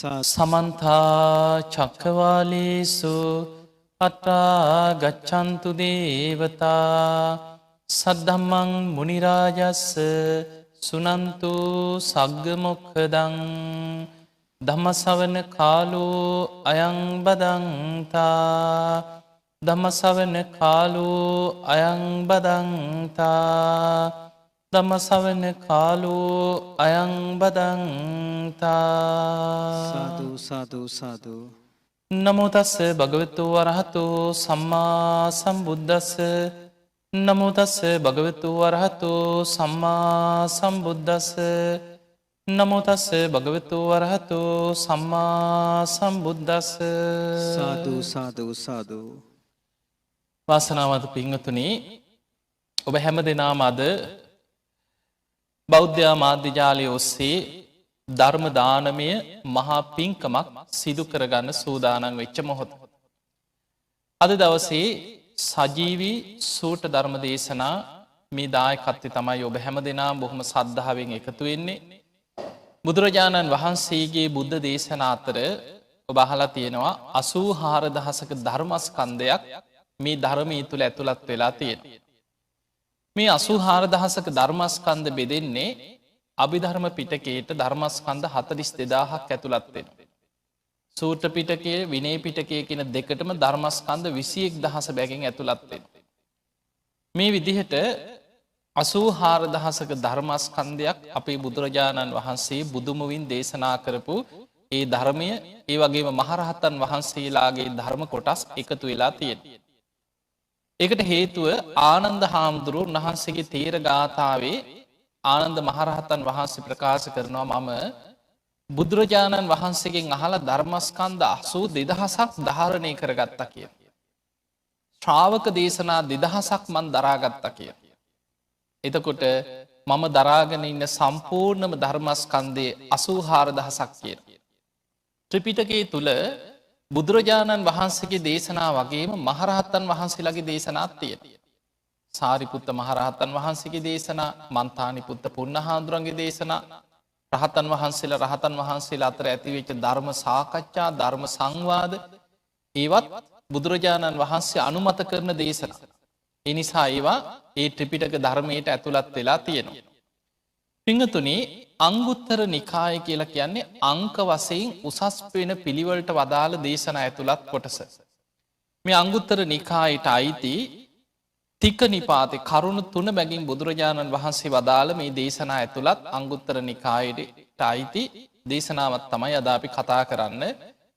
සමන්තා චක්කවාලේසු අත්‍රා ගච්ඡන්තු දේවතා සද්ධම්මං මුනි රාජස්ස සුනන්තු සග්ග මොක්ඛදං ධම්මසවන කාලෝ අයං බදන්තා ධම්මසවන කාලෝ අයං බදන්තා ධම්මසවන කාලෝ අයං බදන්තා සාදු සාදු සාදු. නමෝ තස්ස භගවතු වරහතෝ සම්මා සම්බුද්දස්ස නමෝ තස්ස භගවතු වරහතෝ සම්මා සම්බුද්දස්ස නමෝ තස්ස භගවතු වරහතෝ සම්මා සම්බුද්දස්ස සාදු සාදු සාදු. වාසනාවන්ත පින්වතුනි, ඔබ හැම දෙනාම අද බෞද්ධ මාධ්‍ය ජාලය ඔස්සේ ධර්ම දානමය මහා පින්කමක් සිදු කරගන්න සූදානම් වෙච්ච මොහොත. අද දවසේ සජීවී සූට ධර්ම දේශනා මේ දායකත්වය තමයි ඔබ හැම දෙනාම බොහොම සද්ධාවෙන් එකතු වෙන්නේ. බුදුරජාණන් වහන්සේගේ බුද්ධ දේශනා අතර ඔබ අහලා තියෙනවා 84000ක ධර්මස්කන්ධයක් මේ ධර්මයේ තුල ඇතුළත් වෙලා තියෙනවා. මේ 84000ක ධර්මස්කන්ධ බෙදෙන්නේ අභිධර්ම පිටකයට ධර්මස්කන්ධ 42000ක් ඇතුළත් වෙනවා. සූත්‍ර පිටකයේ විනය පිටකයේ කියන දෙකටම ධර්මස්කන්ධ 21000 බැගින් ඇතුළත් වෙනවා. මේ විදිහට 84000ක ධර්මස්කන්ධයක් අපේ බුදුරජාණන් වහන්සේ බුදුමුවින් දේශනා කරපු ඒ ධර්මය, ඒ වගේම මහරහතන් වහන්සේලාගේ ධර්ම කොටස් එකතු වෙලා තියෙනවා. ඒකට හේතුව ආනන්ද හාමුදුරුවෝ උන්වහන්සේගේ තේර ගාථාවේ ආනන්ද මහරහතන් වහන්සේ ප්‍රකාශ කරනවා මම බුදුරජාණන් වහන්සේගෙන් අහලා ධර්මස්කන්ධ 82000ක් ධාරණය කරගත්තා කියලා. ශ්‍රාවක දේශනා 2000ක් මන් දරාගත්තා කියලා. එතකොට මම දරාගෙන ඉන්න සම්පූර්ණම ධර්මස්කන්ධයේ 84000ක් කියලා. ත්‍රිපිටකයේ තුල බුදුරජාණන් වහන්සේගේ දේශනා වගේම මහරහතන් වහන්සේලාගේ දේශනාත් තියෙනවා. සාරිපුත්ත මහරහතන් වහන්සේගේ දේශනා, මන්තානිපුත්ත පුන්නහාඳුරන්ගේ දේශනා, රහතන් වහන්සේලා අතර ඇතිවෙච්ච ධර්ම සාකච්ඡා, ධර්ම සංවාද, ඒවත් බුදුරජාණන් වහන්සේ අනුමත කරන දේශනා. ඒ නිසා ඒවා ඒ ත්‍රිපිටක ධර්මයට ඇතුළත් වෙලා තියෙනවා. පින්වතුනි, අංගුත්තර නිකාය කියලා කියන්නේ අංක වශයෙන් උසස් වෙන පිළිවෙලට වදාළ දේශනා ඇතුළත් කොටස. මේ අංගුත්තර නිකායට අයිති තික නිපාතේ කරුණු 3 බැගින් බුදුරජාණන් වහන්සේ වදාළ මේ දේශනා ඇතුළත් අංගුත්තර නිකායට අයිති දේශනාවක් තමයි අද අපි කතා කරන්න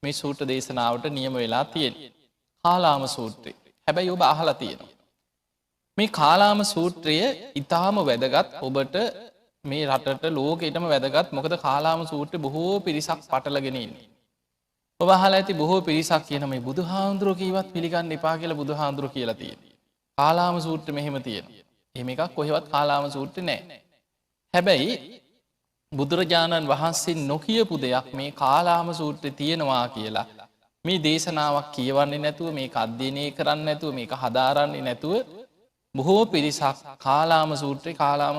මේ සූත්‍ර දේශනාවට නියම වෙලා තියෙන්නේ. කාලාම සූත්‍රය. හැබැයි ඔබ අහලා තියෙනවා. මේ කාලාම සූත්‍රය ඊටාම වැදගත්, ඔබට මේ රටට ලෝකෙටම වැදගත්. මොකද කාලාම සූත්‍රය බොහෝ පිරිසක් පටලගෙන ඉන්නේ. ඔබ අහලා ඇති බොහෝ පිරිසක් කියන මේ බුදුහාඳුරෝ කීවත් පිළිගන්න එපා කියලා බුදුහාඳුරෝ කියලා තියෙනවා. කාලාම සූත්‍රය මෙහෙම තියෙනවා. එහෙම එකක් කොහෙවත් කාලාම සූත්‍රේ නැහැ. හැබැයි බුදුරජාණන් වහන්සේ නොකියපු දෙයක් මේ කාලාම සූත්‍රේ තියෙනවා කියලා මේ දේශනාවක් කියවන්නේ නැතුව, මේක අධ්‍යයනය කරන්නේ නැතුව, මේක හදාරන්නේ නැතුව බොහෝ පිරිසක් කාලාම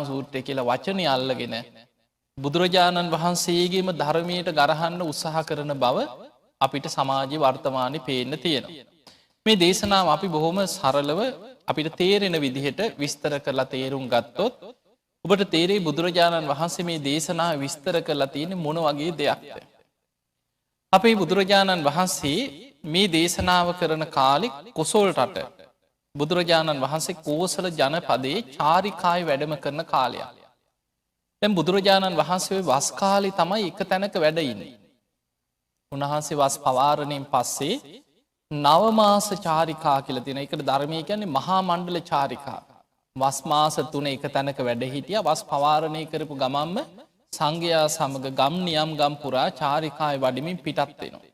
සූත්‍රය කියලා වචනේ අල්ලගෙන බුදුරජාණන් වහන්සේගේම ධර්මයට ගරහන්න උත්සාහ කරන බව අපිට සමාජයේ වර්තමානයේ පේන්න තියෙනවා. මේ දේශනාව අපි බොහොම සරලව අපිට තේරෙන විදිහට විස්තර කරලා තේරුම් ගත්තොත් ඔබට තේරෙයි බුදුරජාණන් වහන්සේ මේ දේශනාව විස්තර කරලා තියෙන්නේ මොන වගේ දෙයක්ද. අපේ බුදුරජාණන් වහන්සේ මේ දේශනාව කරන කාලේ කොසල් රට බුදුරජාණන් වහන්සේ කෝසල ජනපදයේ චාරිකායි වැඩම කරන කාලයක්. දැන් බුදුරජාණන් වහන්සේ වස් කාලේ තමයි එක තැනක වැඩ ඉන්නේ. උන්වහන්සේ වස් පවාරණයෙන් පස්සේ නව මාස චාරිකා කියලා තියෙන. ඒකට ධර්මයේ කියන්නේ මහා මණ්ඩල චාරිකා. වස් මාස 3 එක තැනක වැඩ හිටියා. වස් පවාරණය කරපු ගමන්ම සංඝයා සමග ගම් නියම් ගම් පුරා චාරිකාවේ වඩමින් පිටත් වෙනවා.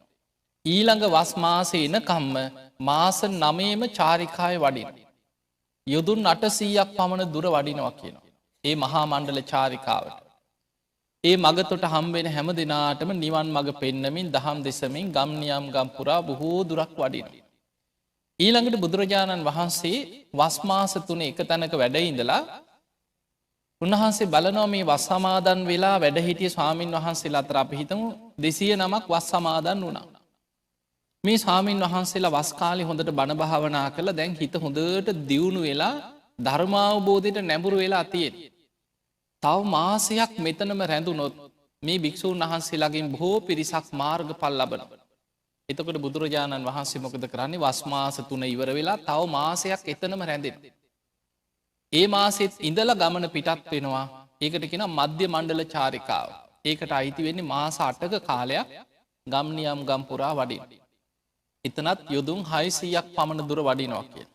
ඊළඟ වස් මාසේ එනකම්ම මාස 9ෙම චාරිකාවේ වඩිනවා. යොදුන් 800ක් පමණ දුර වඩිනවා කියනවා. ඒ මහා මණ්ඩල චාරිකාවට. ඒ මගතොට හම්බෙන හැම දිනාටම නිවන් මඟ පෙන්නමින් දහම් දෙසමින් ගම් නියම් ගම් පුරා බොහෝ දුරක් වඩිනවා. ඊළඟට බුදුරජාණන් වහන්සේ වස් මාස 3 එක තැනක වැඩ ඉඳලා උන්වහන්සේ බලනවා මේ වස් සමාදන් වෙලා වැඩ හිටිය ස්වාමීන් වහන්සේලා අතර අපි හිතමු 200 නමක් වස් සමාදන් වුණා. මේ ස්වාමීන් වහන්සේලා වස් කාලේ හොඳට බණ භාවනා කරලා දැන් හිත හොඳට දියුණු වෙලා ධර්මාවබෝධයට නැඹුරු වෙලා තියෙන්නේ. තව මාසයක් මෙතනම රැඳුනොත් මේ භික්ෂූන් වහන්සේලාගෙන් බොහෝ පිරිසක් මාර්ගඵල ලබනවා. එතකොට බුදුරජාණන් වහන්සේ මොකද කරන්නේ? වස් මාස 3 ඉවර වෙලා තව මාසයක් එතනම රැඳෙනවා. ඒ මාසෙත් ඉඳලා ගමන පිටත් වෙනවා. ඒකට කියනවා මධ්‍ය මණ්ඩල චාරිකාව. ඒකට අයිති වෙන්නේ මාස 8ක කාලයක් ගම් නියම් ගම් පුරා වඩින්න. එතනත් යොදුන් 600ක් පමණ දුර වඩිනවා කියලා.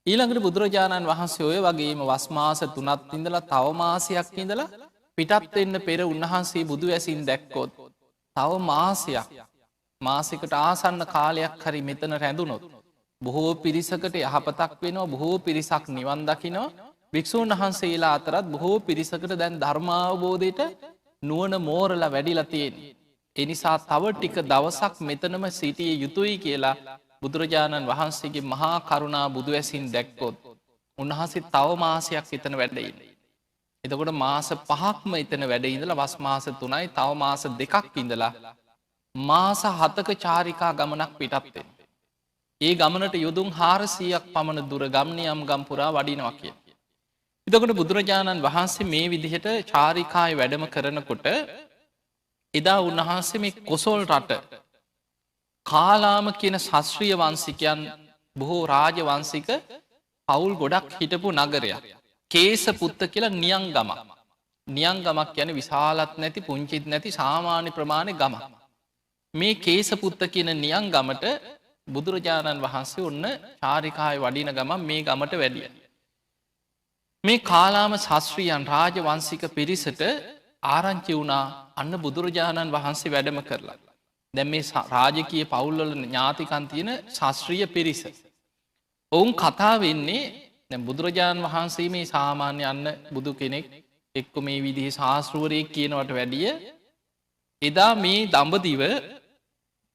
ඊළඟට බුදුරජාණන් වහන්සේ ඔය වගේම වස් මාස 3ක් ඉඳලා තව මාසයක් ඉඳලා පිටත් වෙන්න පෙර උන්වහන්සේ බුදු ඇසින් දැක්කොත් තව මාසයකට ආසන්න කාලයක් හරි මෙතන රැඳුනොත් බොහෝ පිරිසකට යහපතක් වෙනවා. බොහෝ පිරිසක් නිවන් දකිනවා. භික්ෂූන් වහන්සේලා අතරත් බොහෝ පිරිසකට දැන් ධර්මාවබෝධයට නුවණ මෝරලා වැඩිලා තියෙන්නේ. ඒ නිසා තව ටික දවසක් මෙතනම සිටිය යුතුයි කියලා බුදුරජාණන් වහන්සේගේ මහා කරුණා බුදු ඇසින් දැක්කොත් උන්වහන්සේ තව මාසයක් එතන වැඩ ඉන්නේ. එතකොට මාස 5ක්ම එතන වැඩ ඉඳලා වස් මාස 3යි තව මාස 2ක් ඉඳලා මාස 7ක චාරිකා ගමනක් පිටත් වෙනවා. ඒ ගමනට යොදුන් 400ක් පමණ දුර ගම්නියම් ගම් පුරා වඩිනවා කියලා. එතකොට බුදුරජාණන් වහන්සේ මේ විදිහට චාරිකාවේ වැඩම කරනකොට එදා උන්වහන්සේ මේ කොසල් රට කාලාම කියන ශාස්ත්‍රීය වංශිකයන් බොහෝ රාජ වංශික පවුල් ගොඩක් හිටපු නගරයක්. කේසපුත්ත කියලා නියං ගමක්. නියං ගමක් කියන්නේ විශාලත් නැති පුංචිත් නැති සාමාන්‍ය ප්‍රමාණය ගමක්. මේ කේසපුත්ත කියන නියං ගමට බුදුරජාණන් වහන්සේ ඔන්න චාරිකාවේ වඩින ගමන් මේ ගමට වැඩිය. මේ කාලාම ශාස්ත්‍රීයන් රාජ වංශික පිරිසට ආරංචි වුණා අන්න බුදුරජාණන් වහන්සේ වැඩම කරලා. දැන් මේ රාජකීය පවුල්වල ඥාතිකන් තියෙන ශාස්ත්‍රීය පිරිස. ඔවුන් කතා වෙන්නේ දැන් බුදුරජාණන් වහන්සේ මේ සාමාන්‍ය අන්න බුදු කෙනෙක් එක්ක මේ විදිහේ ශාස්ත්‍රවරයෙක් කියනවට වැඩිය එදා මේ දඹදිව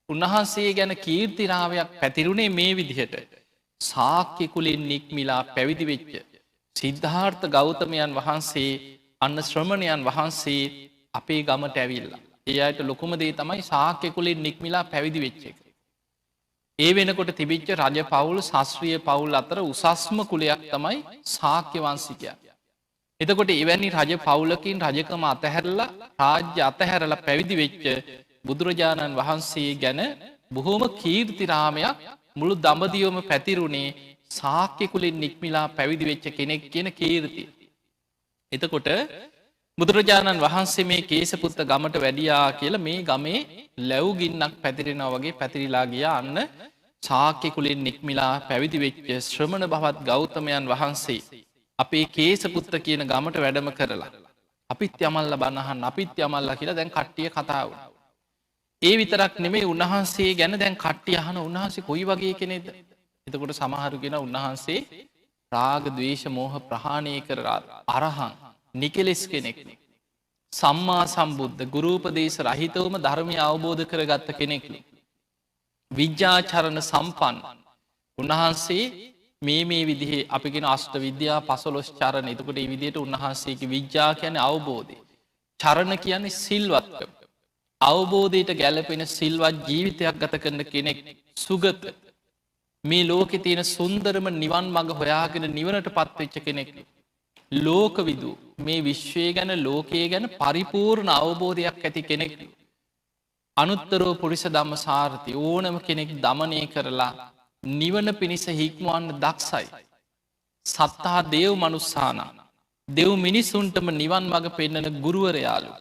උන්වහන්සේ ගැන කීර්තිරාවයක් පැතිරුණේ මේ විදිහට. ශාක්‍ය කුලෙන් නික්මිලා පැවිදි වෙච්ච සිද්ධාර්ථ ගෞතමයන් වහන්සේ අන්න ශ්‍රමණයන් වහන්සේ අපේ ගමට ඇවිල්ලා. ඒ අයට ලොකුම දේ තමයි ශාක්‍ය කුලෙන් නික්මිලා පැවිදි වෙච්ච එක. ඒ වෙනකොට තිබිච්ච රජ පවුල් ශාස්ත්‍රීය පවුල් අතර උසස්ම කුලයක් තමයි ශාක්‍ය වංශිකයන්. එතකොට එවැනි රජ පවුලකින් රජකම අතහැරලා රාජ්‍ය අතහැරලා පැවිදි වෙච්ච බුදුරජාණන් වහන්සේ ගැන බොහෝම කීර්තිරාමයක් මුළු දඹදිවම පැතිරුණේ ශාක්‍ය කුලෙන් නික්මිලා පැවිදි වෙච්ච කෙනෙක් කියන කීර්තිය. එතකොට බුදුරජාණන් වහන්සේ මේ කේසපුත්ත ගමට වැඩියා කියලා මේ ගමේ ලැව්ගින්නක් පැතිරෙනවා වගේ පැතිරිලා ගියා අන්න ශාක්‍ය කුලෙන් නික්මිලා පැවිදි වෙච්ච ශ්‍රමණ භවත් ගෞතමයන් වහන්සේ අපේ කේසපුත්ත කියන ගමට වැඩම කරලා අපිත් යමල්ලා බණ අහන්න අපිත් යමල්ලා කියලා දැන් කට්ටිය කතා වුණා. ඒ විතරක් නෙමෙයි උන්වහන්සේ ගැන දැන් කට්ටිය අහන උන්වහන්සේ කොයි වගේ කෙනෙක්ද? එතකොට සමහරු කියන උන්වහන්සේ රාග ద్వේෂ මෝහ ප්‍රහාණය කරලා අරහං නිකලෙස් කෙනෙක්. සම්මා සම්බුද්ධ ගුරුපදේශ රහිතවම ධර්මය අවබෝධ කරගත්ත කෙනෙක්. විද්‍යාචරණ සම්පන්න. උන්වහන්සේ මේ විදිහේ අපිගෙන අෂ්ට විද්‍යා 15 චරණ. එතකොට මේ විදිහට උන්වහන්සේගේ විද්‍යා කියන්නේ අවබෝධය. චරණ කියන්නේ සිල්වත්කම. අවබෝධයට ගැලපෙන සිල්වත් ජීවිතයක් ගත කරන කෙනෙක් සුගත. මේ ලෝකෙ තියෙන සුන්දරම නිවන් මඟ හොයාගෙන නිවනට පත්වෙච්ච කෙනෙක්. ලෝකවිදු මේ විශ්වය ගැන ලෝකයේ ගැන පරිපූර්ණ අවබෝධයක් ඇති කෙනෙක්. අනුත්තරෝ පුරිස ධම්ම සාරථි ඕනම කෙනෙක් දමනය කරලා නිවන පිණිස හික්මවන්න දක්ෂයි. සත්තා දේව් මනුස්සාන දෙව් මිනිසුන්ටම නිවන් මඟ පෙන්නන ගුරුවරයාලු.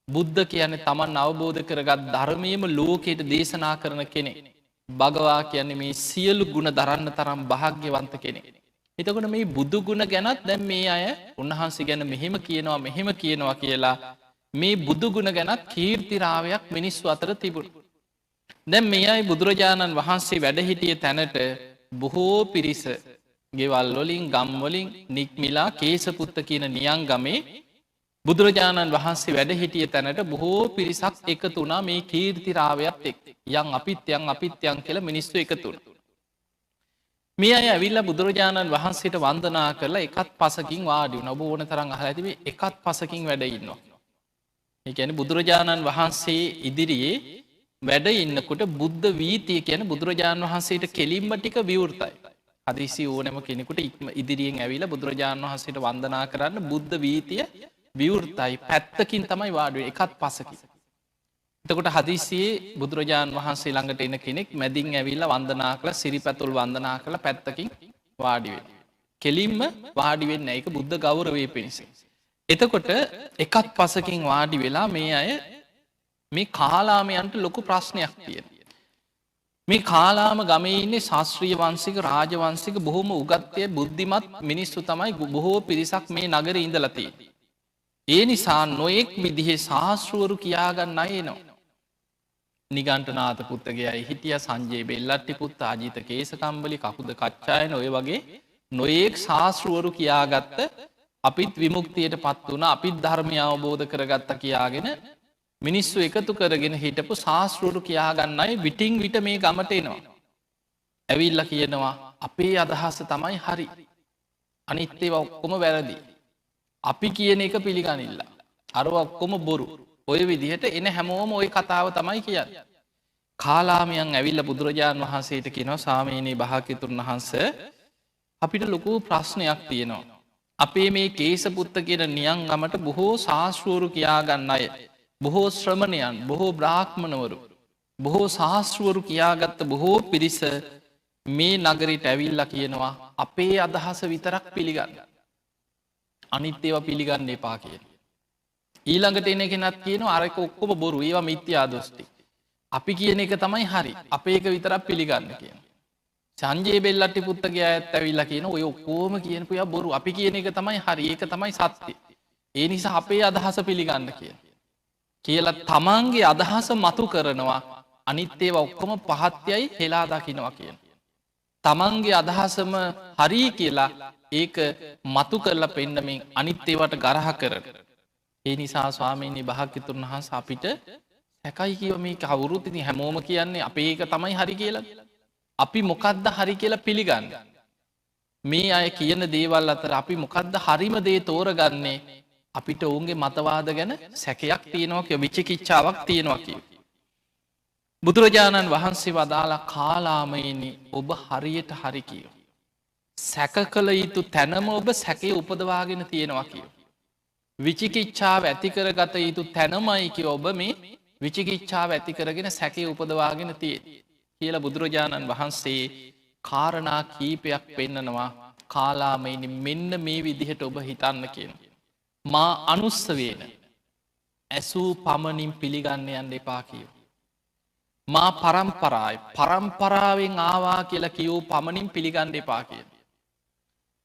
බුද්ධ කියන්නේ තමන් අවබෝධ කරගත් ධර්මයම ලෝකයට දේශනා කරන කෙනෙක්. භගවා කියන්නේ මේ සියලු ගුණ දරන්න තරම් භාග්‍යවන්ත කෙනෙක්. එතකොට මේ බුදු ගුණ ගැනත් දැන් මේ අය උන්වහන්සේ ගැන මෙහෙම කියනවා කියලා මේ බුදු ගුණ ගැනත් කීර්තිරාවයක් මිනිස්සු අතර තිබුණ. දැන් මේ අය බුදුරජාණන් වහන්සේ වැඩ හිටිය තැනට බොහෝ පිරිස ගෙවල් වලින් ගම් වලින් නික්මිලා කේසපුත්ත කියන නියං ගමේ බුදුරජාණන් වහන්සේ වැඩ හිටිය තැනට බොහෝ පිරිසක් එකතු වුණා මේ කීර්තිරාවයත් එක්ක. යන් අපිත් යන් කියලා මිනිස්සු එකතු වුණා. මේ අය ඇවිල්ලා බුදුරජාණන් වහන්සේට වන්දනා කරලා එකත් පසකින් වාඩි වුණ ඔබ ඕන තරම් අහලා ඇති එකත් පසකින් වැඩ ඉන්නවා. ඒ කියන්නේ බුදුරජාණන් වහන්සේ ඉදිරියේ වැඩ ඉන්නකොට බුද්ධ වීතිය කියන බුදුරජාණන් වහන්සේට කෙලින්ම ටික විවෘතයි. හදිසි ඕනෑම කෙනෙකුට ඉදිරියෙන් ඇවිල්ලා බුදුරජාණන් වහන්සේට වන්දනා කරන්න බුද්ධ වීතිය විවෘතයි. පැත්තකින් තමයි වාඩුවේ එකත් පසකින්. එතකොට හදිසියේ බුදුරජාණන් වහන්සේ ළඟට එන කෙනෙක් මැදින් ඇවිල්ලා වන්දනා කළා සිරිපැතුල් වන්දනා කළා පැත්තකින් වාඩි වෙන්න. කෙලින්ම වාඩි වෙන්නේ නැහැ. ඒක බුද්ධ ගෞරවයේ පිණිස. එතකොට එකත් පසකින් වාඩි වෙලා මේ අය මේ කාලාමයන්ට ලොකු ප්‍රශ්නයක් තියෙනවා. මේ කාලාම ගමේ ඉන්නේ ශාස්ත්‍රීය වංශික රාජවංශික බොහොම උගත්ය බුද්ධිමත් මිනිස්සු තමයි බොහෝ පිරිසක් මේ නගරේ ඉඳලා තියෙන්නේ. ඒ නිසා නොයෙක් විදිහේ ශාස්ත්‍රවරු කියාගන්න අය එනවා. නිගණ්ඨනාථ පුත්තගේ අය හිටියා, සංජය බෙල්ලට්ටි පුත්ත, අජිත කේසකම්බලි, කකුද කච්චායන ඔය වගේ නොයෙක් ශාස්ත්‍රවරු කියාගත්ත අපිත් විමුක්තියට පත් වුණා, අපිත් ධර්මය අවබෝධ කරගත්තා කියාගෙන මිනිස්සු එකතු කරගෙන හිටපු ශාස්ත්‍රවරු කියාගන්න අය විටින් විට මේ ගමට එනවා. ඇවිල්ලා කියනවා අපේ අදහස තමයි හරි. අනිත් ඒවා ඔක්කොම වැරදි. අපි කියන එක පිළිගනිල්ල. අරව ඔක්කොම බොරු. ඔය විදිහට එන හැමෝම ඔය කතාව තමයි කියන්න. කාලාමයන් ඇවිල්ල බුදුරජාණන් වහන්සේට කියනවා සාමීනී භාග්‍යවතුන් වහන්සේ අපිට ලොකු ප්‍රශ්නයක් තියෙනවා. අපේ මේ කේසපුත්ත කියන නියං ගමට බොහෝ ශාස්ත්‍රවරු කියාගන්න අය, බොහෝ ශ්‍රමණයන්, බොහෝ බ්‍රාහ්මණවරු, බොහෝ ශාස්ත්‍රවරු කියාගත්ත බොහෝ පිරිස මේ නගරයට ඇවිල්ලා කියනවා අපේ අදහස විතරක් පිළිගන්න. අනිත් ඒවා පිළිගන්න එපා කියන. ඊළඟට එන කෙනත් කියනවා අරක ඔක්කොම බොරු, ඒවා මිත්‍යා දෘෂ්ටි. අපි කියන එක තමයි හරි. අපේ එක විතරක් පිළිගන්න කියන. සංජය බෙල්ලට්ටි පුත්තගේ අයත් ඇවිල්ලා කියන ඔය ඔක්කොම කියනපු යා බොරු. අපි කියන එක තමයි හරි. ඒක තමයි සත්‍ය. ඒ නිසා අපේ අදහස පිළිගන්න කියන. කියලා තමන්ගේ අදහස මතු කරනවා. අනිත් ඒවා ඔක්කොම පහත්යයි හෙලා දකින්නවා කියන. තමන්ගේ අදහසම හරි කියලා ඒක මතු කරලා පෙන්නමින් අනිත් ඒවට ගරහ කරන. ඒ නිසා ස්වාමීනි භාග්‍යවතුන් වහන්සේ අපිට සැකයි කියව මේ කවුරුත් ඉතින් හැමෝම කියන්නේ අපේ ඒක තමයි හරි කියලා. අපි මොකද්ද හරි කියලා පිළිගන්න. මේ අය කියන දේවල් අතර අපි මොකද්ද හරිම දේ තෝරගන්නේ? අපිට ඔවුන්ගේ මතවාද ගැන සැකයක් තියෙනවා කිය, විචිකිච්ඡාවක් තියෙනවා කිය. බුදුරජාණන් වහන්සේ වදාලා කාලාමයනි ඔබ හරියට හරි කියෝ. සැක කළ යුතු තැනම ඔබ සැකේ උපදවාගෙන තියෙනවා කියෝ. විචිකිච්ඡාව ඇතිකර ගත යුතු තැනමයි කිය ඔබ මේ විචිකිච්ඡාව ඇති කරගෙන සැකේ උපදවාගෙන තිය කියලා බුදුරජාණන් වහන්සේ කාරණා කීපයක් පෙන්නනවා. කාලාමයනි මෙන්න මේ විදිහට ඔබ හිතන්න කියන. මා අනුස්සවේන ඇසූ පමණින් පිළිගන්න යන්න එපා කියෝ. මා පරම්පරායි පරම්පරාවෙන් ආවා කියලා කියවූ පමණින් පිළිගන්න එපා කියන.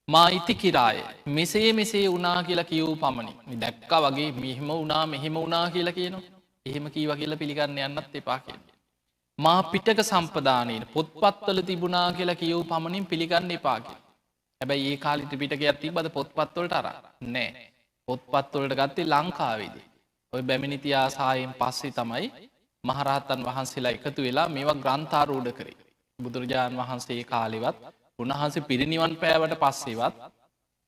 මා ඉති කිරාය මෙසේ මෙසේ උනා කියලා කියවූ පමණි දැක්ක වගේ මෙහෙම උනා මෙහෙම උනා කියලා කියනවා. එහෙම කීව කියලා පිළිගන්න යන්නත් එපා කියන. මා පිටක සම්පදානයට පොත්පත්වල තිබුණා කියලා කියවූ පමණින් පිළිගන්න එපා කිය. හැබැයි ඒ කාලිට පිටකයක් තිබ්බද පොත්පත්වලට අර නෑ. පොත්පත්වලට ගත්තේ ලංකාවේදී. ඔය බැමිනිතියාසායෙන් පස්සේ තමයි මහරහතන් වහන්සේලා එකතු වෙලා මේවා ග්‍රන්ථාරූඪ කරේ. බුදුරජාණන් වහන්සේ කාලෙවත් උන්වහන්සේ පිරිනිවන් පෑවට පස්සේවත්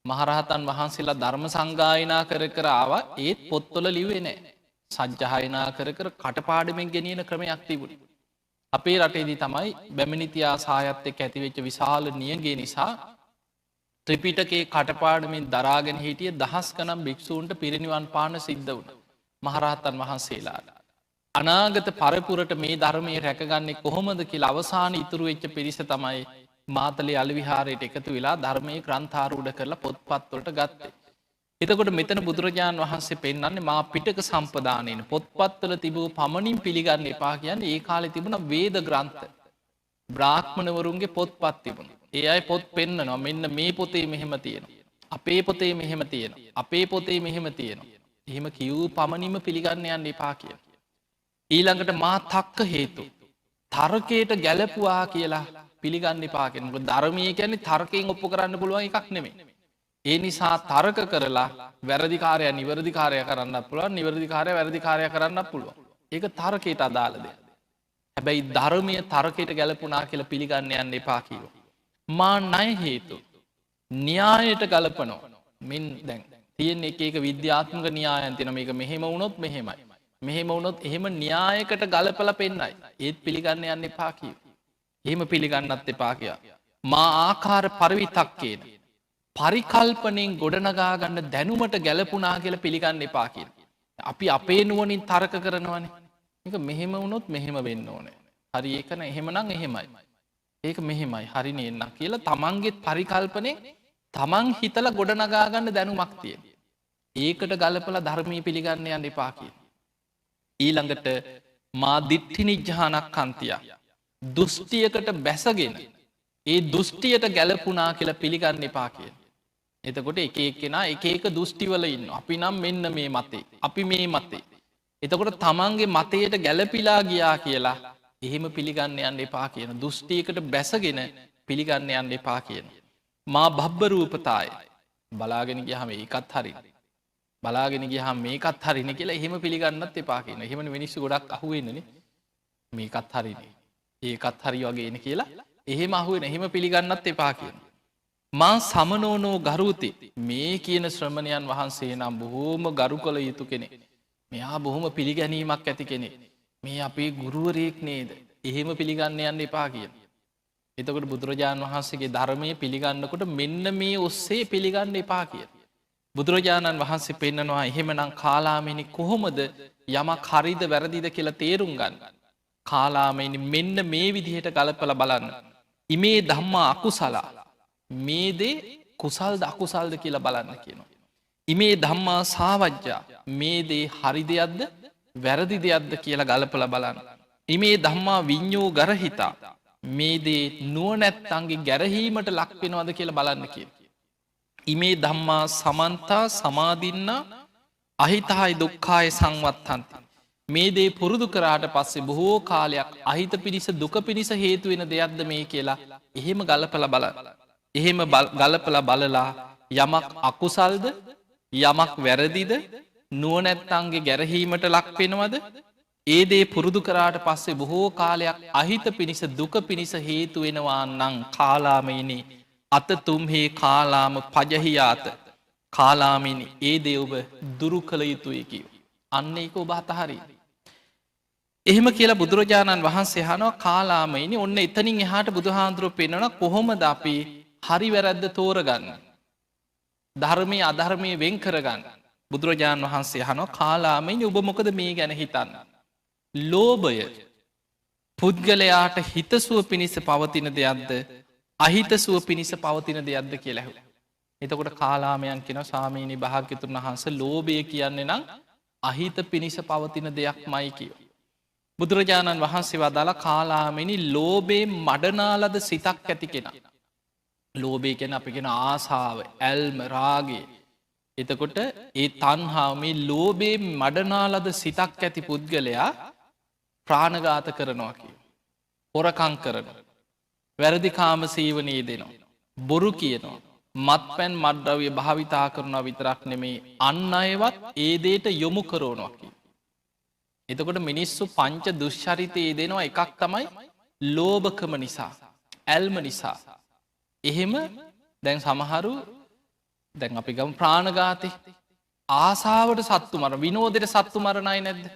මහරහතන් වහන්සේලා ධර්ම සංගායනා කර කර ආවා. ඒත් පොත්වල ලිව්වේ නැහැ. සජ්ජායනා කර කර කටපාඩමින් ගෙනියන ක්‍රමයක් තිබුණේ. අපේ රටේදී තමයි බැමිනිතියාසායත් එක්ක ඇතිවෙච්ච විශාල නියඟේ නිසා ත්‍රිපිටකයේ කටපාඩමින් දරාගෙන හිටිය දහස් ගණන් භික්ෂූන්ට පිරිනිවන් පාන සිද්ධ වුණා. මහරහතන් වහන්සේලාට අනාගත පරපුරට මේ ධර්මය රැකගන්නේ කොහොමද කියලා අවසාන ඉතුරු වෙච්ච පිරිස තමයි මාතලේ අලවිහාරයට එකතු වෙලා ධර්මයේ ග්‍රන්ථාරූඪ කරලා පොත්පත්වලට ගත්තේ. එතකොට මෙතන බුදුරජාණන් වහන්සේ පෙන්වන්නේ මා පිටක සම්පදානයෙන් පොත්පත්වල තිබූ පමණින් පිළිගන්න එපා කියන්නේ ඒ කාලේ තිබුණ වේද ග්‍රන්ථ. බ්‍රාහ්මණවරුන්ගේ පොත්පත් තිබුණා. ඒ අය පොත් පෙන්නනවා මෙන්න මේ පොතේ මෙහෙම තියෙනවා. අපේ පොතේ මෙහෙම තියෙනවා. අපේ පොතේ මෙහෙම තියෙනවා. එහෙම කියූ පමණින්ම පිළිගන්න යන්න එපා කියන. ඊළඟට මා තක්ක හේතු තර්කයට ගැලපුවා කියලා පිළිගන්න එපා කියන. මොකද ධර්මය කියන්නේ තර්කයෙන් ඔප්පු කරන්න පුළුවන් එකක් නෙමෙයි. ඒ නිසා තර්ක කරලා වැරදිකාරය නිවැරදිකාරය කරන්න පුළුවන්, නිවැරදිකාරය වැරදිකාරය කරන්න පුළුවන්. ඒක තර්කයට අදාළ දෙයක්. හැබැයි ධර්මය තර්කයට ගැලපුණා කියලා පිළිගන්න යන්න එපා කියනවා. මා ණය හේතු න්‍යායට ගලපනෝ මින් දැන් තියෙන එක විද්‍යාත්මක න්‍යායන් තියෙන මේක මෙහෙම වුණොත් මෙහෙමයි. මෙහෙම වුණොත් එහෙම න්‍යායකට ගලපල පෙන්නයි. ඒත් පිළිගන්න යන්න එපා කිය. එහෙම පිළිගන්නත් එපා කියා. මා ආකාර පරිවිතක්කේන. පරිකල්පනෙන් ගොඩනගා ගන්න දැනුමට ගැලපුනා කියල පිළිගන්න එපා කිය. අපි අපේ නුවනින් තරක කරනවන එක මෙහෙම වුණොත් මෙහෙම වෙන්න ඕනේ. හරි ඒකන එහෙමනම් එහෙමයි. ඒක මෙහෙමයි හරිනේ එන්න කියලා තමන්ගේත් පරිකල්පනය තමන් හිතල ගොඩනගාගන්න දැනුමක් තිය. ඒකට ගලපල ධර්මී පිළිගන්න යන්න එපා කිය. ඊළඟට මා දිට්ඨි නිජ්ජානක් කන්තිය. දුෘෂ්ටියකට බැසගෙන ඒ දුෘෂ්ටියට ගැලපුනා කියලා පිළිගන්න එපා කිය. එතකොට එක එක්කෙනා එක දුෘෂ්ටිවල ඉන්න අපි නම් මෙන්න මේ මතේ අපි මේ මතේ. එතකොට තමන්ගේ මතයට ගැලපිලා ගියා කියලා එහෙම පිළිගන්න යන්න එපා කියන දුෘෂ්ටියකට බැසගෙන පිළිගන්න යන්න එපා කියන. මා භබ්බරූපතාය බලාගෙන ගහම ඒකත් හරි බලාගෙන ගහම මේකත් හරින කියලා එහෙම පිළිගන්නත් එපා කියන එහෙම මිනිස්සු ගොඩක් අහුවෙන්නන මේකත් හරිනේ ඒකත් හරි වගේන කියලා එහෙම අහුවෙන එහෙම පිළිගන්නත් එපා කියන. මා සමනෝනෝ ගරුති මේ කියන ශ්‍රමණයන් වහන්සේ නම් බොහෝම ගරු කළ යුතු කෙනෙ මෙයා බොහොම පිළිගැනීමක් ඇති කෙනෙ මේ අපේ ගුරුවරයෙක් නේද එහෙම පිළිගන්න යන්න එපා කිය. එතකොට බුදුරජාණන් වහන්සේගේ ධර්මය පිළිගන්නකොට මෙන්න මේ ඔස්සේ පිළිගන්න එපා කිය. බුදුරජාණන් වහන්සේ පෙන්න්නනවා එහෙමනම් කාලාමෙනි කොහොමද යම හරිද වැරදිද කියලා තේරුම් ගන්න. කාලාමෙනි මෙන්න මේ විදිහට ගලපල බලන්න. ඉමේ ධම්මා අකුසලා මේ දේ කුසල්ද අකුසල්ද කියලා බලන්න කියනවා. ඉමේ ධම්මා සාවජ්ජා මේ දේ හරි දෙයක්ද වැරදි දෙයක්ද කියලා ගලපල බලන්න. ඉමේ ධම්මා විඤ්ඥෝ ගරහිතා මේ දේ නුවනැත්තන්ගේ ගැරහීමට ලක්වෙනවද කියලා බලන්න කිය. ඉමේ ධම්මා සමන්තා සමාදින්න අහිතහයි දුක්කාය සංවත්තන්ති. මේ දේ පුරුදු කරාට පස්සේ බොහෝ කාලයක් අහිත පිණිස දුක පිණිස හේතුවෙන දෙයක්ද මේ කියලා එහෙම ගලපල බල. එහෙම ගලපල බලලා යමක් අකුසල්ද යමක් වැරදිද නුවනැත්තන්ගේ ගැරහීමට ලක්වෙනවද ඒ දේ පුරුදු කරාට පස්සේ බොහෝ කාලයක් අහිත පිණිස දුක පිණිස හේතුවෙනවා නං කාලාමයිනි අත තුම්හේ කාලාම පජහියාත කාලාමිනි ඒ දේ ඔබ දුරු කළ යුතුයි කිව. අන්න ඒක ඔබ අතහරි. එහෙම කියලා බුදුරජාණන් වහන්සේ හනවා කාලාමයිනි ඔන්න එතනින් එහාට බුදුහාන්දුරුව පෙන්වන කොහොමද අපි හරි වැරැද්ද තෝරගන්න. ධර්මය අධර්මය වෙන් කරගන්න. බුදුරජාණන් වහන්සේ හනෝ කාලාමයිනි ඔබ මොකද මේ ගැන හිතන්න. ලෝභය පුද්ගලයාට හිතසුව පිණිස පවතින දෙයක්ද අහිතසුව පිණිස පවතින දෙයක්ද කියලැහු. එතකොට කාලාමයන් කෙන සාමීනි භාග්‍යතුන් වහන්ස ලෝභය කියන්නේ නම් අහිත පිණිස පවතින දෙයක් මයි කියව. බුදුරජාණන් වහන්සේ වදාළ කාලාමෙනි ලෝබේ මඩනාලද සිතක් ඇති කෙන. ලෝබේ කෙන අපිගෙන ආසාාව ඇල්ම රාගේ. එතකොට ඒ තන්හාම ලෝබේ මඩනාලද සිතක් ඇති පුද්ගලයා ප්‍රාණගාත කරනවා කිය. හොරකං කරන. වැරදිකාම සීවනයේ දෙනවා. බොරු කියනවා. මත් පැන් මඩ්‍රවය භාවිතා කරනවා විතරක් නෙමේ අන්න අයවත් ඒ දේට යොමු කරෝනවා කිය. එතකොට මිනිස්සු පංච දුෂ්චරිතයේ දෙනවා එකක් තමයි ලෝභකම නිසා. ඇල්ම නිසා. එහෙම දැන් සමහරු දැන් අපි ගම ප්‍රාණගාතය ආසාාවට සත්තු මර විනෝදයට සත්තු මරණයි නැද්ද.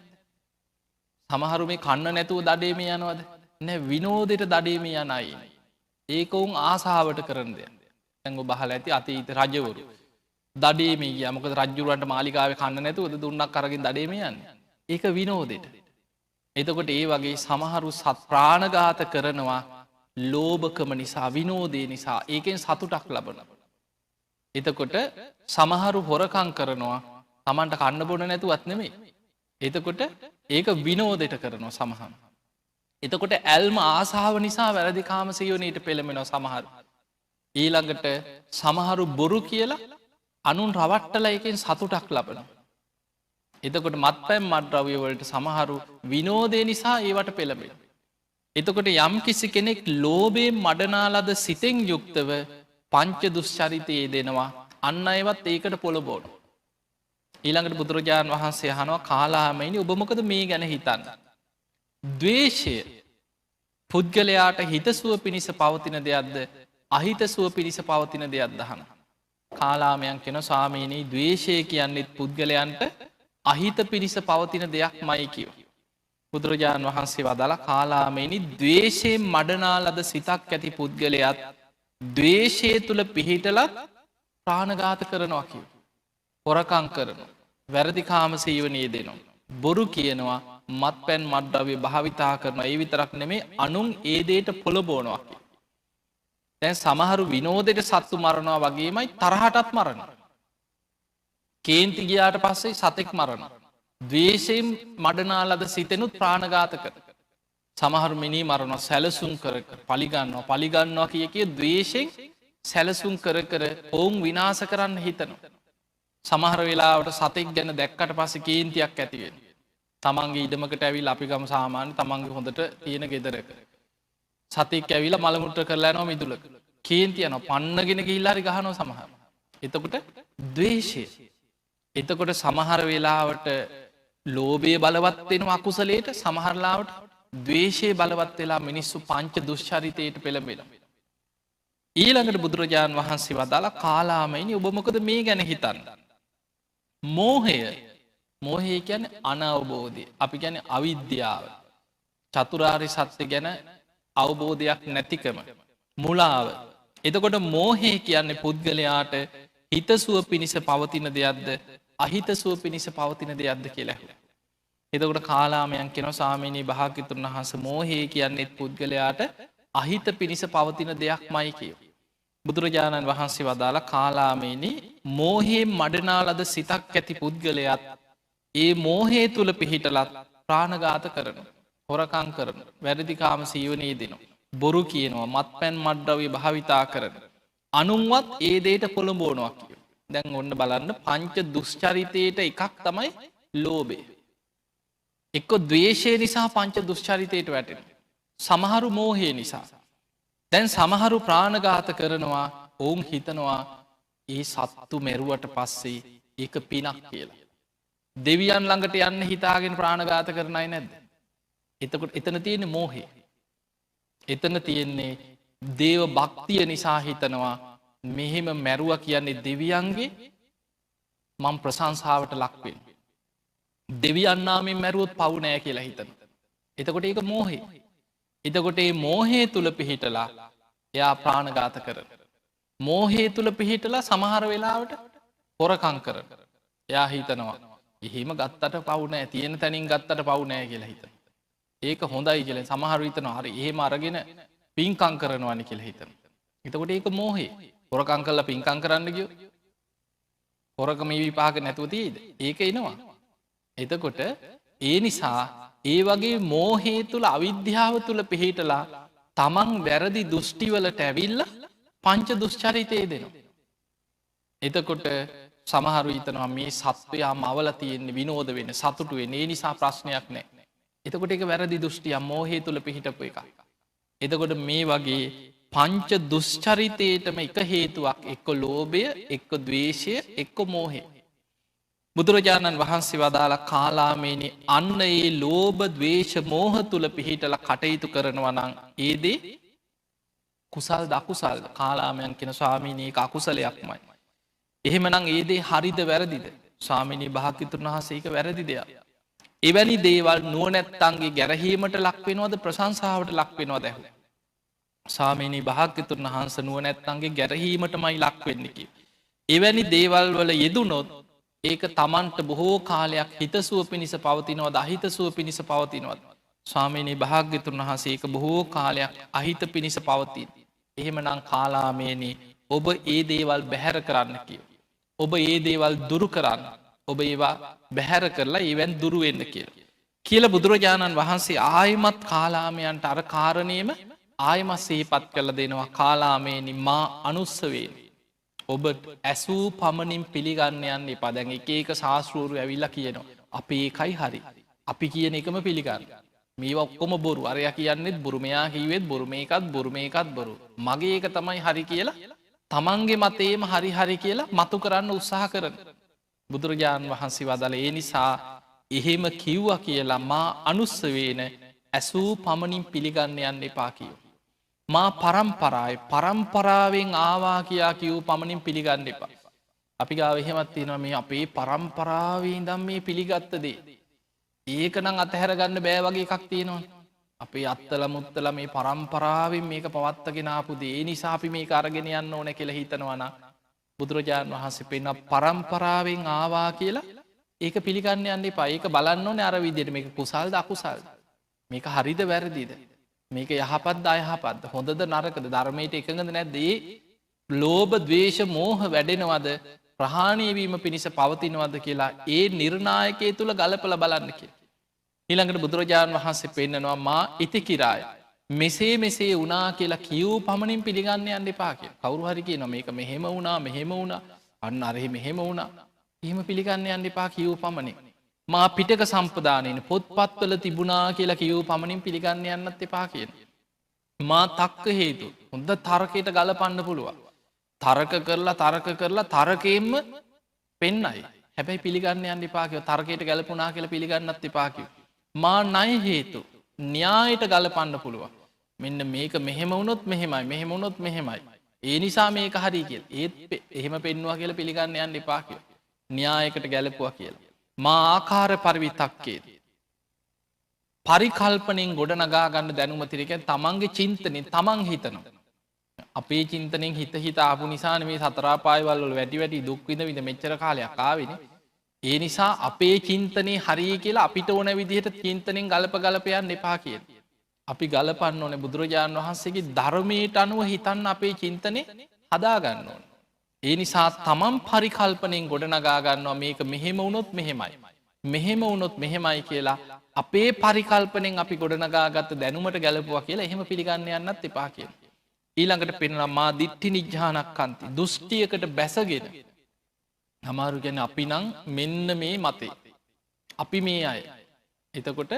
සමහරු මේ කන්න නැතුව දඩේම යනවද නෑ විනෝදයට දඩේම යනයි. ඒක ඔවුන් ආසාාවට කරනද. තැඟු බහල ඇති අතීත රජවරු. දඩේම යමක රජුරන්ට මාලිකාව කන්න නැතුවද දුන්නක් කරගින් දඩේම යන්න. ඒක විනෝදයට. එතකොට ඒ වගේ සමහරු සත් ප්‍රාණගාත කරනවා ලෝභකම නිසා විනෝදය නිසා ඒකෙන් සතුටක් ලබන. එතකොට සමහරු හොරකං කරනවා තමන්ට කන්න බොන නැතුවත් නෙමේ. එතකොට ඒක විනෝදයට කරනවා සමහන්. එතකොට ඇල්ම ආසාාව නිසා වැරදිකාම සයෝනීට පෙළමෙනව සමහරු. ඊළඟට සමහරු බොරු කියලා අනුන් රවට්ටල එකෙන් සතුටක් ලබන. එතකොට මත් පැම් මඩ්‍රව්‍යවලට සමහරු විනෝදය නිසා ඒවට පෙළබෙන. එතකොට යම් කිසි කෙනෙක් ලෝබේ මඩනාලද සිතෙන් යුක්තව පංච දුෂ්චරිතයේ දෙනවා අන්න අයවත් ඒකට පොළබෝඩ. ඊළඟට බුදුරජාණන් වහන්සේ හනවා කාලාමයිනි ඔබමොකද මේ ගැන හිතන්න. දවේශය පුද්ගලයාට හිතසුව පිණිස පවතින දෙයක්ද අහිත සුව පිණිස පවතින දෙයක් දහන. කාලාමයන් කෙන සාමීනී දවේශය කියන්නෙත් පුද්ගලයන්ට අහිත පිණිස පවතින දෙයක් මයි කියව. බුදුරජාණන් වහන්සේ වදාළ කාලාමේනි දවේශයෙන් මඩනාලද සිතක් ඇති පුද්ගලයත් දවේශය තුළ පිහිටලත් ප්‍රාණඝාත කරනවා කිව. හොරකං කරනු. වැරදිකාම සීවනයේ දෙනවා. බොරු කියනවා මත් පැන් මඩ්ඩවේ භාවිතා කරන ඒ විතරක් නෙමේ අනුන් ඒදේට පොළබෝනවා කිය. දැන් සමහරු විනෝදයට සත්තු මරණවා වගේමයි තරහටත් මරණ. කේන්ති ගියාට පස්සේ සතෙක් මරණ. දවේශයෙන් මඩනාලද සිතෙනුත් ප්‍රාණඝාත කර. සමහරු මිනි මරණ සැලසුම් කර පලිගන්නවා පලිගන්නවා කිය කිය දවේශයෙන් සැලසුම් කර කර ඔවුන් විනාස කරන්න හිතනවා. සමහර වෙලාවට සතෙක් ගැන දැක්කට පස්ස කේන්තියක් ඇතිවෙන. තමන්ගේ ඉඩමකට ඇවිල් අපි ගම සාමාන්‍ය තමන්ගේ හොඳට තියෙන ගෙදරක. සතෙක් ඇවිල මළමුට කරලා නො මිදුලක. කේන්තියන පන්නගෙන ගිල්ලාරි ගහනෝ සමහර. එතකොට දවේශය. එතකොට සමහර වෙලාවට ලෝබය බලවත්වෙන අකුසලේට සමහරලාවට දවේශය බලවත් වෙලා මිනිස්සු පංච දුෂ්චරිතයට පෙළඹෙන. ඊළඟට බුදුරජාණන් වහන්සේ වදාලා කාලාමයිනි ඔබමොකද මේ ගැන හිතන්න. මෝහය ගැන අනවබෝධය අපි ගැන අවිද්‍යාව චතුරාරි සත්‍ය ගැන අවබෝධයක් නැතිකම මුලාව. එතකොට මෝහය කියන්නේ පුද්ගලයාට හිතසුව පිණිස පවතින දෙයක්ද අහිතසුව පිණිස පවතින දෙයක්ද කියලා. එතකොට කාලාමයන් කෙන සාමීනී භාගිතුන් වහස මෝහය කියන්නෙත් පුද්ගලයාට අහිත පිණිස පවතින දෙයක් මයි කියව. බුදුරජාණන් වහන්සේ වදාළ කාලාමේනි මෝහයෙන් මඩනාලද සිතක් ඇති පුද්ගලයාත් ඒ මෝහේ තුළ පිහිටලත් ප්‍රාණඝාත කරන හොරකං කරන වැරදිකාම සීවනයේ දෙනවා. බොරු කියනවා මත් පැන් මඩ්ඩවේ භාවිතා කරන. අනුන්වත් ඒ දේට පොළඹෝනවා කිය. දැන් ඔන්න බලන්න පංච දුෂ්චරිතයට එකක් තමයි ලෝබේ. එක්කො දවේශය නිසා පංච දුෂ්චරිතයට වැටෙන. සමහරු මෝහය නිසා. දැන් සමහරු ප්‍රාණඝාත කරනවා ඔවුන් හිතනවා ඒ සත්තු මෙරුවට පස්සේ ඒක පිනක් කියලා. දෙවියන් ළඟට යන්න හිතාගෙන ප්‍රාණඝාත කරනයි නැද්ද. එතකොට එතන තියෙන්නේ මෝහය. එතන තියෙන්නේ දේව භක්තිය නිසා හිතනවා මෙහෙම මැරුව කියන්නේ දෙවියන්ගේ මං ප්‍රශංසාවට ලක්වෙන්. දෙවියන්නාමෙන් මැරුවොත් පවුනෑ කියලා හිතන. එතකොට ඒක මෝහේ. එතකොට ඒ මෝහේ තුළ පිහිටලා එයා ප්‍රාණඝාත කර. මෝහේ තුළ පිහිටලා සමහර වෙලාවට හොරකං කර. එයා හිතනවා. එහෙම ගත්තට පවුනෑ තියෙන තැනින් ගත්තට පවුනෑ කියලා හිතන. ඒක හොඳයි කියල සමහර විතන හරි එහෙම අරගෙන පින්කං කරනවනි කියලා හිතන. එතකොට ඒක මෝහේ හොරකං කල්ල පින්කං කරන්න ගියෝ හොරකම විපාක නැතුව තියද ඒක එනවා. එතකොට ඒ නිසා ඒ වගේ මෝහේ තුළ අවිද්‍යාව තුළ පිහිටලා තමන් වැරදි දෘෂ්ටිවලට ඇවිල්ල පංච දුෂ්චරිතය දෙනවා. එතකොට සමහරු හිතනවා මේ සත්වයා මවල තියෙන්නේ විනෝද වෙන සතුටුවේ ඒ නිසා ප්‍රශ්නයක් නෑ. එතකොට එක වැරදි දෘෂ්ටිය මෝහේ තුළ පිහිටපු එක. එතකොට මේ වගේ පංච දුෂ්චරිතයටම එක හේතුවක් එක්ක ලෝභය එක්ක දවේශය එක්ක මෝහය. බුදුරජාණන් වහන්සේ වදාළ කාලාමේනි අන්න ඒ ලෝභ දවේශ මෝහ තුළ පිහිටල කටයුතු කරනවනං ඒදේ කුසල් දකුසල් කාලාමයන් කෙන ස්වාමීනයේ අකුසලයක්මයි. එහෙමනං ඒදේ හරිද වැරදිද ස්වාමිනී භාකිතුන් වහසේක වැරදි දෙයක්. එවැනි දේවල් නුවනැත්තන්ගේ ගැරහීමට ලක්වෙනවද ප්‍රශංසාාවට ලක්වෙනවා දැහ. සාමීනී භාග්‍යතුන් වහන්ස නුවනැත්තන්ගේ ගැරහීමටමයි ලක්වෙන්නකි. එවැනි දේවල් වල යෙදුනොත් ඒක තමන්ට බොහෝ කාලයක් හිතසුව පිණිස පවතිනවද අහිතසුව පිණිස පවතිනවද. ස්වාමීනී භාග්‍යතුන් වහසේක බොහෝ කාලයක් අහිත පිණිස පවතින්. එහෙමනං කාලාමේනී ඔබ ඒ දේවල් බැහැර කරන්න කිය. ඔබ ඒ දේවල් දුරු කරන්න. ඔබ ඒවා බැහැර කරලා ඒවැන් දුරුවෙන්න කියල. කියල බුදුරජාණන් වහන්සේ ආයමත් කාලාමයන්ට අර කාරණයම ආයමත් සහිපත් කළ දෙනවා කාලාමේනි මා අනුස්සවේ. ඔබ ඇසූ පමණින් පිළිගන්න යන්න එපා දැන් එක ඒක ශාස්තෘරු ඇවිල්ල කියනවා. අපි ඒකයි හරි. අපි කියන එකම පිළිගන්න. මේ ඔක්කොම බොරු අරය කියන්නෙත් බුරුමයා කිවත් බුරුමේකත් බුරුමේකත් බොරු. මගේ ඒක තමයි හරි කියලා තමන්ගේ මතේම හරි හරි කියලා මතු කරන්න උත්සාහ කරන. බුදුරජාණන් වහන්සේ වදල ඒ නිසා එහෙම කිව්ව කියලා මා අනුස්සවේන ඇසූ පමණින් පිළිගන්න යන්න එපා කියෝ. මා පරම්පරායි පරම්පරාවෙන් ආවා කියා කිව් පමණින් පිළිගන්න එපා. අපි ගාව එහෙමත් තියෙනවා මේ අපේ පරම්පරාවේ දම් මේ පිළිගත්තදේ. ඒක නම් අතහැරගන්න බෑ වගේ එකක් තියෙනවා. අපේ අත්තල මුත්තල මේ පරම්පරාවෙන් මේක පවත්තගෙනාපුදේ ඒ නිසා අපි මේ අරගෙන යන්න ඕන කෙළ හිතනවන බුදුරජාණන් වහන්සේ පෙන්න පරම්පරාවෙන් ආවා කියලා ඒක පිළිගන්න යන්නේ පඒක බලන්න ඕන අර විදියට මේක කුසල්ද අකුසල් මේක හරිද වැරදිද මේක යහපත් අයහපත් හොඳද නරකද ධර්මයට එකඟද නැද්දේ ලෝභ දවේශ මෝහ වැඩෙනවද ප්‍රහාණයවීම පිණිස පවතිනවද කියලා ඒ නිර්ණායකය තුළ ගලපල බලන්න කිය. ඊළඟට බුදුරජාණන් වහන්සේ පෙන්න්නනවා මා ඉතිකිරාය. මෙසේ වනා කියලා කිව් පමණින් පිළිගන්න යන්න එපා කිය කවරු හරි කිය නො මේක මෙහෙම වුණා මෙහෙම වුණා අන්න අරහෙ මෙහෙම වුණා එහෙම පිළිගන්න යන්න එපා කිව් පමණින්. මා පිටක සම්පදානයෙන් පොත්පත්වල තිබුණා කියලා කිව් පමණින් පිළිගන්න යන්නත් එපා කියන. මා තක්ක හේතු හොඳ තරකයට ගලපන්න පුළුවන්. තරක කරලා තරකයෙන්ම පෙන්නයි හැබැයි පිළිගන්න යන්න එපාකිව තරකයට ගැලපුනා කියලා පිළිගන්නත් එපාකිව. මා නය හේතු න්‍යායට ගලපන්න පුළුවන්. මෙන්න මේක මෙහෙම වුණොත් මෙහෙමයි මෙහෙම වුණොත් මෙහෙමයි. ඒ නිසා මේක හරි කියල් ඒත් එහෙම පෙන්වා කියල පිළිගන්න යන්න එපාකිව. න්‍යායකට ගැලපුවා කියලා. මා ආකාර පරිවිතක්කේ. පරිකල්පනෙන් ගොඩ නගාගන්න දැනුමතිරකැන් තමන්ගේ චින්තනෙන් තමන් හිතනවා. අපේ චින්තනෙන් හිත හිත ආපු නිසාන මේ සතරාපායවල්ල වැඩි වැඩි දුක්විද විද මෙච්චර කාලයක් ආවෙන. ඒ නිසා අපේ චින්තනය හරි කියලා අපිට ඕන විදිහට චින්තනෙන් ගලපයන් එපා කිය. අපි ගලපන්න ඕන බුදුරජාණන් වහන්සේගේ ධර්මයට අනුව හිතන්න අපේ චින්තනය හදාගන්න ඕන. ඒ නිසා තමන් පරිකල්පනෙන් ගොඩනගාගන්නවා මේක මෙහෙම වුණොත් මෙහෙමයි. මෙහෙම වුණොත් මෙහෙමයි කියලා අපේ පරිකල්පනෙන් අපි ගොඩනගාගත්ත දැනුමට ගැලපුවා කියලා එහෙම පිළිගන්න යන්නත් එපා කිය. ඊළඟට පෙන්ලා මා දිට්ටි නිජ්ජානක්කන්ති දෘෂ්ටියකට බැසගෙන අමාරු ගැන අපි නං මෙන්න මේ මතේ. අපි මේ අය. එතකොට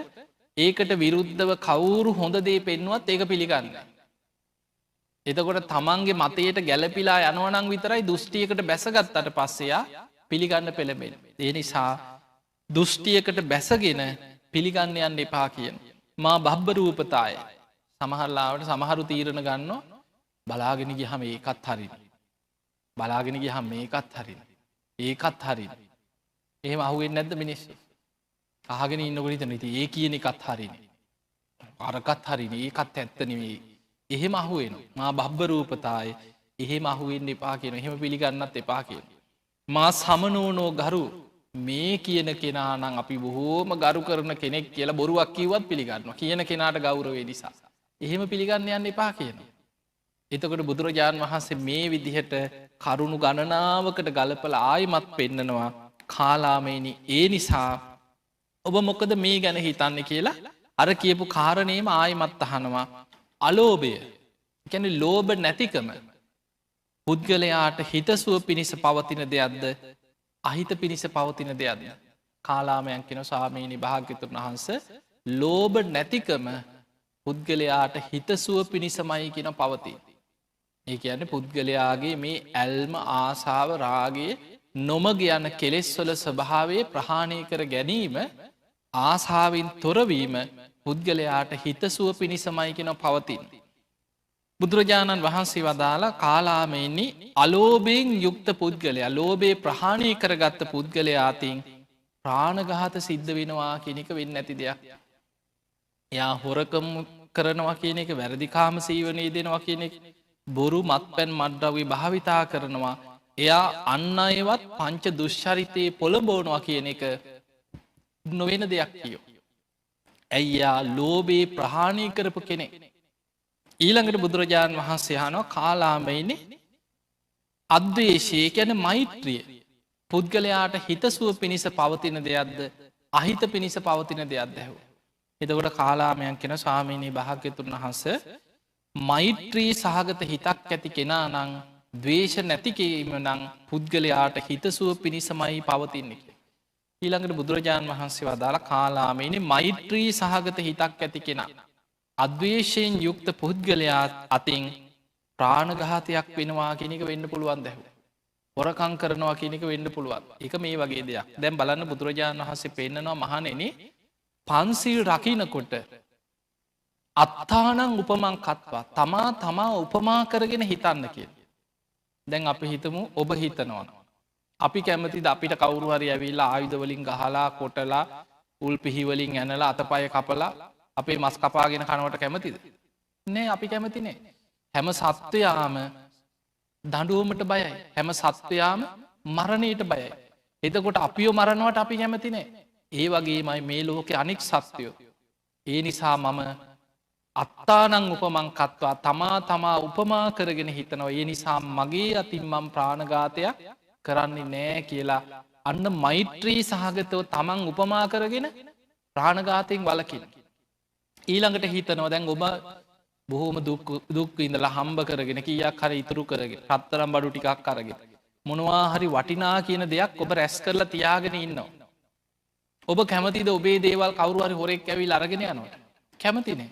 ඒකට විරුද්ධව කවුරු හොඳ දේ පෙන්නුවත් ඒක පිළිගන්න. එතකොට තමන්ගේ මතයට ගැලපිලා යනවනං විතරයි දෘෂ්ටියකට බැසගත්තට පස්සයා පිළිගන්න පෙළබෙන. ඒ නිසා දෘෂ්ටියකට බැසගෙන පිළිගන්න යන්න එපා කියන. මා බහ්බරූපතාය සමහරලාවට සමහරු තීරණ ගන්න බලාගෙන ගිහම ඒකත් හරින. බලාගෙන ගිහම් මේකත් හරින. ඒකත් හරින. එහෙම අහුවෙන් නැද්ද මිනිස්සු. අහගෙන ඉන්නකොරිත නති ඒ කියන එකත් හරින. අරකත් හරින ඒකත් ඇත්තනවේ. එහෙම අහුවෙන මා බහ්බරූපතාය එහෙම අහුවෙන් එපා කියන එහෙම පිළිගන්නත් එපා කියන. මා සමනෝනෝ ගරු මේ කියන කෙනානං අපි බොහෝම ගරු කරන කෙනෙක් කියලා බොරුවක් කිවත් පිළිගන්න කියන කෙනාට ගෞරවේ නිසා. එහෙම පිළිගන්න යන්න එපා කියන. එතකොට බුදුරජාණන් වහන්සේ මේ විදිහට කරුණු ගණනාවකට ගලපල ආයමත් පෙන්නනවා කාලාමේනි ඒ නිසා ඔබ මොකද මේ ගැන හිතන්න කියලා අර කියපු කාරණයම ආයමත් අහනවා අලෝභය ගැන ලෝභ නැතිකම පුද්ගලයාට හිතසුව පිණිස පවතින දෙයක්ද අහිත පිණිස පවතින දෙයක්ද කාලාමයන් කෙන සාමීනි භාග්‍යතුන් වහන්ස ලෝභ නැතිකම පුද්ගලයාට හිතසුව පිණිසමයි කියන පවති. ඒ කියන්න පුද්ගලයාගේ මේ ඇල්ම ආසාව රාගේ නොමග යන කෙලෙස්වල ස්වභාවේ ප්‍රහාණය කර ගැනීම ආසාාවෙන් තොරවීම පුද්ගලයාට හිතසුව පිණිසමයි කෙන පවතින්. බුදුරජාණන් වහන්සේ වදාලා කාලාමෙන්නේ අලෝබයෙන් යුක්ත පුද්ගලයා ලෝබේ ප්‍රහාණය කරගත්ත පුද්ගලයාතින් ප්‍රාණගහත සිද්ධ වෙනවා කෙනෙක වෙන්න ඇති දෙයක්. එයා හොරකම් කරනවා කියන එක වැරදිකාම සීවනයේ දෙනවා කියන එක බොරු මත් පැන් මඩ්ඩවගේ භාවිතා කරනවා. එයා අන්න අයවත් පංච දුෂ්චරිතයේ පොළඹෝනවා කියන එක නොවෙන දෙයක් කියෝ. ඇයියා ලෝබේ ප්‍රහාණය කරපු කෙනෙක්. ඊළඟට බුදුරජාණන් වහන්සේ හනෝ කාලාමයිනේ අද්වේශය ගැන මෛත්‍රිය පුද්ගලයාට හිතසුව පිණිස පවතින දෙයක්ද අහිත පිණිස පවතින දෙයක් දැහව. එතකොට කාලාමයන් කෙන ස්වාමීනී භාග්‍යතුන් වහන්ස මෛත්‍රී සහගත හිතක් ඇති කෙනා නං දවේශ නැතිකීම නං පුද්ගලයාට හිතසුව පිණිසමයි පවතින්නේ. ඊළඟට බුදුරජාණන් වහන්සේ වදාලා කාලාමේනි මෛත්‍රී සහගත හිතක් ඇති කෙනා. අද්වේශයෙන් යුක්ත පුද්ගලයා අතින් ප්‍රාණගාතයක් වෙනවා කෙනෙක වෙන්න පුළුවන් දැහු. හොරකං කරනවා කෙනෙක වෙන්න පුළුවන් එක මේ වගේ දෙයක් දැම් බලන්න බුදුරජාණන් වහන්සේ පෙන්න්නනවා මහනෙන පන්සිල් රකිනකොට අත්තානං උපමං කත්වා තමා තමා උපමා කරගෙන හිතන්න කිය. දැන් අපි හිතමු ඔබ හිතනවා. අපි කැමති අපිට කවුරු හරි ඇවිල්ලා ආයුධවලින් ගහලා කොටලා උල් පිහිවලින් ඇනලා අතපය කපලා අපේ මස් කපාගෙන කනවට කැමතිද. නෑ අපි කැමතිනේ. හැම සත්වයාම දඩුවමට බයයි. හැම සත්වයාම මරණයට බයයි. එතකොට අපියෝ මරණවට අපි කැමතිනේ. ඒ වගේමයි මේ ලෝකෙ අනික් සත්වයෝ. ඒ නිසා මම අත්තානං උපමං කත්වා තමා තමා උපමා කරගෙන හිතනවා. ඒ නිසා මගේ අතින් මම් ප්‍රාණඝාතයක් කරන්නේ නෑ කියලා අන්න මෛත්‍රී සහගතව තමන් උපමා කරගෙන ප්‍රාණඝාතයෙන් වලකින. ඊළඟට හිතනවා දැන් ඔබ බොහෝම දුක් ඉඳලා හම්බ කරගෙන කියක් හරි ඉතුරු කරගෙන රත්තරම් බඩු ටිකක් කරගෙන මොනවා හරි වටිනා කියන දෙයක් ඔබ රැස් කරලා තියාගෙන ඉන්නවා. ඔබ කැමතිද ඔබේ දේවල් කවරු හරි හොරෙක් ඇවිල් අරගෙන යනවට කැමතිනේ.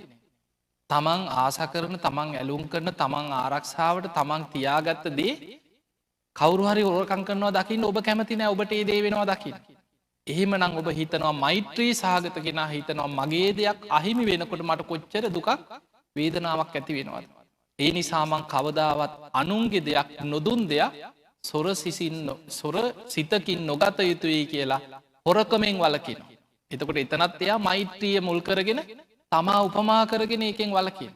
තමන් ආස කරන තමන් ඇලුම් කරන තමන් ආරක්ෂාවට තමන් තියාගත්ත දේ කවරු හරි හෝරකං කරනවා දකින්න ඔබ කැමති නෑ ඔබට ඒ දේ වෙනවා දකින්න. එහෙම නං ඔබ හිතනවා මෛත්‍රී සහගත කෙන හිතනවා මගේ දෙයක් අහිමි වෙනකොට මට කොච්චර දුකක් වේදනාවක් ඇති වෙනවාද. ඒ නිසාමං කවදාවත් අනුන්ගේ දෙයක් නොදුන් දෙයක් සොර සිතකින් නොගත යුතුයි කියලා හොරකමෙන් වලකින. එතකොට එතනත් එයා මෛත්‍රිය මුල් කරගෙන තමා උපමා කරගෙන එකෙන් වලකින්.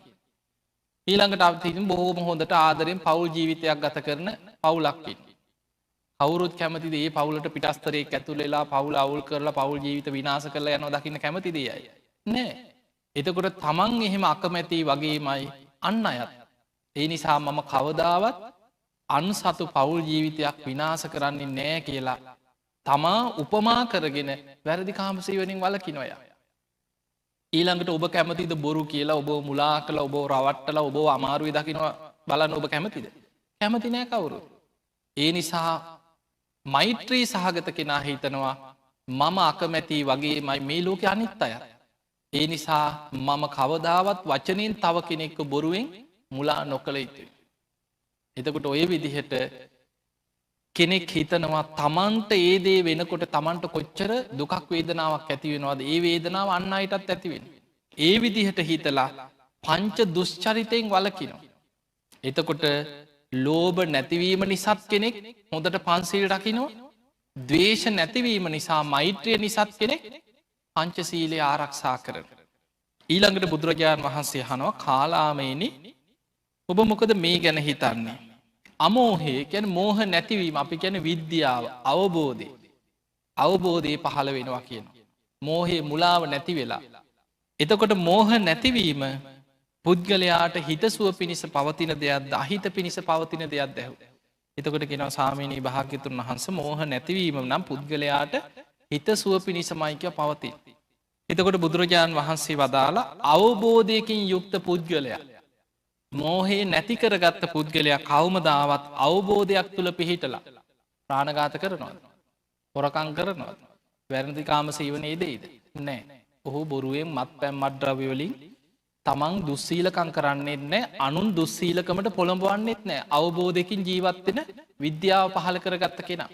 ඊළඟට අවතින් බොහෝම හොඳට ආදරෙන් පවුල් ජීවිතයක් ගත කරන පවුලක්කින්. කවුරුත් කැමතිද ඒ පවුලට පිටස්තරේ ඇතුළෙලා පවුල අවුල් කරලා පවුල් ජීවිත විනාස කරලා යන දකින්න කැමතිදයයි. නෑ. එතකොට තමන් එහෙම අකමැති වගේමයි අන්න අයත්. ඒ නිසා මම කවදාවත් අන් සතු පවුල් ජීවිතයක් විනාස කරන්නේ නෑ කියලා තමා උපමා කරගෙන වැරදි කාමසීවනින් වලකිනොය. ඊළඟට ඔබ කැමතිද බොරු කියලා ඔබ මුලා කළ ඔබ රවට්ටල ඔබ අමාරුව දකිනවා බලන්න ඔබ කැමතිද. කැමති නෑ කවුරු. ඒ නිසා මෛත්‍රී සහගත කෙනා හිතනවා මම අකමැති වගේ මයි මේ ලෝක අනිත් අය. ඒ නිසා මම කවදාවත් වචනයෙන් තව කෙනෙක්ක බොරුවෙන් මුලා නොකළ යුතුයි. එතකොට ඔය විදිහට කෙනෙක් හිතනවා තමන්ට ඒදේ වෙනකොට තමන්ට කොච්චර දුකක් වේදනාවක් ඇතිවෙනවාද ඒ වේදනාව අන්න අයටත් ඇතිවෙන. ඒ විදිහට හිතලා පංච දුෂ්චරිතයෙන් වලකිනවා. එතකොට ලෝභ නැතිවීම නිසත් කෙනෙක් හොඳට පන්සිල් රකිනවා. දවේශ නැතිවීම නිසා මෛත්‍රය නිසත් කෙනෙක් පංචසීලය ආරක්ෂා කරන. ඊළඟට බුදුරජාණන් වහන්සේ හනවා කාලාමයනි ඔබ මොකද මේ ගැන හිතන්නේ. අමෝහය කැන මෝහ නැතිවීම අපි කැන විද්‍යාව අවබෝධය අවබෝධය පහළ වෙනවා කියන. මෝහේ මුලාව නැති වෙලා. එතකොට මෝහ නැතිවීම පුද්ගලයාට හිතසුව පිණිස පවතින දෙයක් අහිත පිණිස පවතින දෙයක් දැහු. එතකොට කෙනව සාමීනී භාග්‍යතුන් වහන්ස මෝහ නැතිවීම නම් පුද්ගලයාට හිතසුව පිණිසමයිකව පවතින්. එතකොට බුදුරජාණන් වහන්සේ වදාලා අවබෝධයකින් යුක්ත පුද්ගලයා. මෝහේ නැතිකරගත්ත පුද්ගලයා කවුමදාවත් අවබෝධයක් තුළ පිහිටලා ප්‍රාණඝාත කරනවා. හොරකං කරනවා. වැරදිකාම සීවනයේ දෙයිද. නෑ. ඔහු බොරුවෙන් මත් පැම් මඩ්‍රවවලින් තමන් දුස්සීලකං කරන්නෙත් නෑ අනුන් දුස්සීලකමට පොළඹවන්නෙත් නෑ අවබෝධයකින් ජීවත්වෙන විද්‍යාව පහල කරගත්ත කෙනා.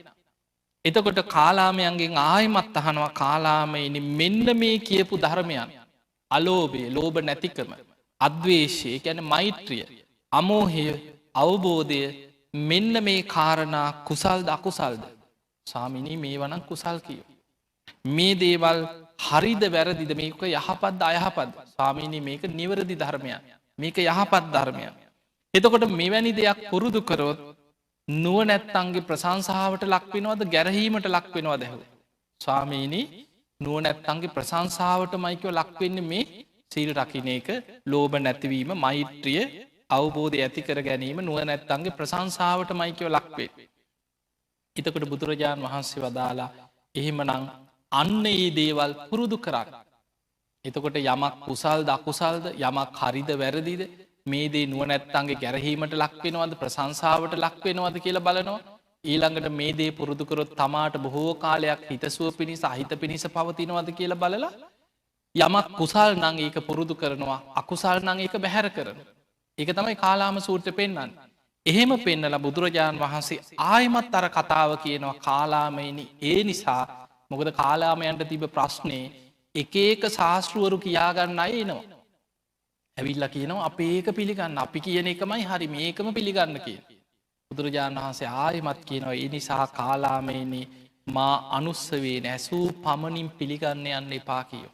එතකොට කාලාමයන්ගෙන් ආයමත් අහනවා කාලාමයනි මෙන්න මේ කියපු ධර්මයන් අලෝබේ ලෝභ නැතිකම අද්වේශය ගැන මෛත්‍රිය අමෝහය අවබෝධය මෙන්න මේ කාරණා කුසල්ද අකුසල්ද සාමිනී මේ වනන් කුසල් කියෝ. මේ දේවල් හරිද වැරදිද මේක යහපත් අයහපත් සාමීනී මේක නිවරදි ධර්මයන් මේක යහපත් ධර්මයන්. එතකොට මෙවැනි දෙයක් පුරුදු කරොත් නුව නැත්තන්ගේ ප්‍රසංසාාවට ලක්වෙනවද ගැරහීමට ලක්වෙනවා දැහු. ස්වාමීනී නුව නැත්තන්ගේ ප්‍රසංසාාවට මයිකව ලක්වෙන්න මේ සීල් රකින එක ලෝභ නැතිවීම මෛත්‍රිය අවබෝධ ඇති කර ගැනීම නුව නැත්තන්ගේ ප්‍රසංසාාවට මයිකව ලක්වේ. එතකොට බුදුරජාණන් වහන්සේ වදාලා එහෙමනං අන්න ඒ දේවල් පුරුදු කරන්න. එතකොට යමක් කුසල්ද අකුසල්ද යමක් හරිද වැරදිද මේ දේ නුවනැත්තන්ගේ ගැරහීමට ලක්වෙනවද ප්‍රසංසාාවට ලක්වෙනවද කියලා බලනවා. ඊළඟට මේ දේ පුරුදුකරොත් තමාට බොහෝ කාලයක් හිතසුව පිණිස අහිත පිණිස පවතිනවද කියලා බලලා යමක් කුසල් නං ඒක පුරුදු කරනවා අකුසල් නං ඒක බැහැර කරන. ඒක තමයි කාලාම සූත්‍ර පෙන්න්න. එහෙම පෙන්නල බුදුරජාණන් වහන්සේ ආයමත් අර කතාව කියනවා කාලාමයනි ඒ නිසා මොකද කාලාමයන්ට තිබ ප්‍රශ්නය එක ඒක ශාස්තෘවරු කියාගන්න අය එනවා. ඇවිල්ලා කියනවා අපේ ඒක පිළිගන්න අපි කියන එකමයි හරි මේකම පිළිගන්න කිය. බුදුරජාණන් වහන්සේ ආයමත් කියනවා ඒ නිසා කාලාමේනි මා අනුස්සවේ නැසූ පමණින් පිළිගන්න යන්න එපා කියෝ.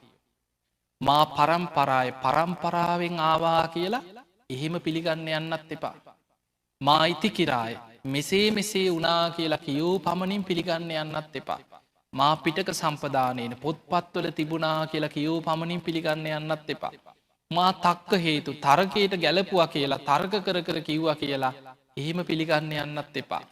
මා පරම්පරාය පරම්පරාවෙන් ආවා කියලා එහෙම පිළිගන්න යන්නත් එපා. මා ඉතිකිරාය මෙසේ මෙසේ වනා කියලා කියෝ පමණින් පිළිගන්න යන්නත් එපා. මා පිටක සම්පදානයෙන් පොත්පත්වල තිබුණා කියලා කියෝ පමණින් පිළිගන්න යන්නත් එපා. මා තක්ක හේතු තරකයට ගැලපුවා කියලා තර්ක කර කර කිව්වා කියලා එහෙම පිළිගන්න යන්නත් එපා.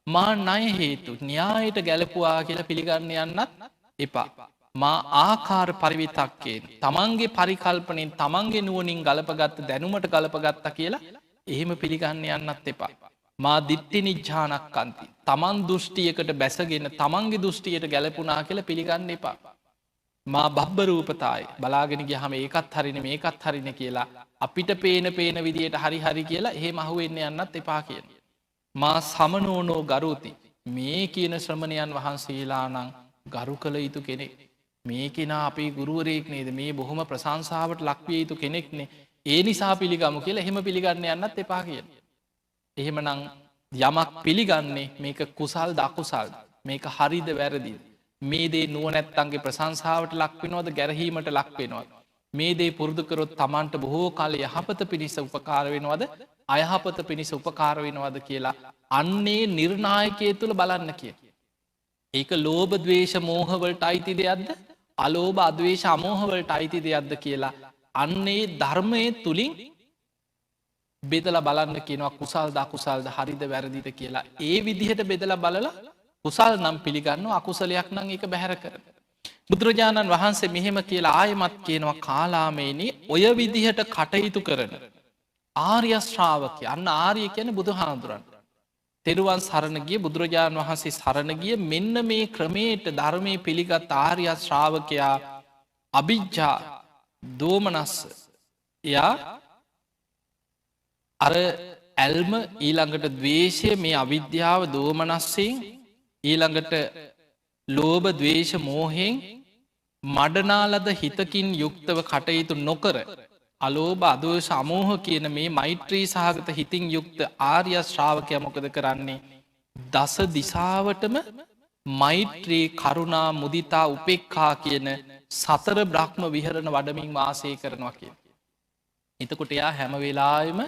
මා නය හේතු න්‍යායට ගැලපුවා කියලා පිළිගන්න යන්නත් එපා. මා ආකාර පරිවිතක්කයෙන් තමන්ගේ පරිකල්පනෙන් තමන්ගේ නුවනින් ගලපගත්ත දැනුමට ගලපගත්ත කියලා එහෙම පිළිගන්න යන්නත් එපා. මා දිට්ටි නිජ්ජානක් අන්ති තමන් දෘෂ්ටියකට බැසගෙන තමන්ගේ දෘෂ්ටියට ගැලපුනා කියලා පිළිගන්න එපා. මා බබ්බරූපතායි බලාගෙන ගහම ඒකත් හරින මේකත් හරින කියලා අපිට පේන පේන විදියට හරි හරි කියලා එහෙ මහුවෙන්න යන්නත් එපා කියන. මා සමනෝනෝ ගරුති මේ කියන ශ්‍රමණයන් වහන්සේලානං ගරු කළ යුතු කෙනෙක්. මේ කෙනා අපේ ගුරුවරයෙක් නේද මේ බොහොම ප්‍රශංසාවට ලක්විය යුතු කෙනෙක්නේ ඒ නිසා පිළිගමු කියලා එහෙම පිළිගන්න යන්නත් එපා කිය. එහෙමනං යමක් පිළිගන්නේ මේක කුසල් දකුසල් මේක හරිද වැරදිද. මේ දේ නුවනැත්තන්ගේ ප්‍රශංසාාවට ලක්වෙනවද ගැරහීමට ලක්වෙනවද. මේ දේ පුරුදුකරොත් තමන්ට බොහෝ කාල යහපත පිණිස උපකාර වෙනවද අයහපත පිණිස උපකාර වෙනවද කියලා අන්නේ නිර්ණායකය තුළ බලන්න කිය. ඒක ලෝබ දවේශ මෝහවලට අයිති දෙයක්ද අලෝභ අදවේශ අමෝහවලට අයිති දෙයක්ද කියලා අන්නේ ධර්මය තුළින් බෙදල බලන්න කියනවා කුසල් දකුසල්ද හරිද වැරදිද කියලා ඒ විදිහට බෙදල බලලා කුසල් නම් පිළිගන්න අකුසලයක් නං එක බැහැර කර. බුදුරජාණන් වහන්සේ මෙහෙම කියලා ආයමත් කියනවා කාලාමේනි ඔය විදිහට කටයුතු කරන. ආර්යශ්‍රාවක අන්න ආර්ය කියන බුදු හාමුදුරන්. තෙරුවන් සරණගිය බුදුරජාණන් වහන්සේ සරණගිය මෙන්න මේ ක්‍රමයට ධර්මය පිළිගත් ආර්යශ්‍රාවකයා අභිජ්ජා දෝමනස්ස එයා අර ඇල්ම ඊළඟට දවේශය මේ අවිද්‍යාව දෝමනස්සයෙන් ඊළඟට ලෝභ දවේශ මෝහෙන් මඩනාලද හිතකින් යුක්තව කටයුතු නොකර අලෝභ අදෝෂ අමෝහ කියන මේ මෛත්‍රී සහගත හිතින් යුක්ත ආර්ය ශ්‍රාවකය මොකද කරන්නේ දස දිසාවටම මෛත්‍රී කරුණා මුදිතා උපෙක්කා කියන සතර බ්‍රහ්ම විහරණ වඩමින් වාසය කරනවා කිය. එතකොට එයා හැම වෙලායම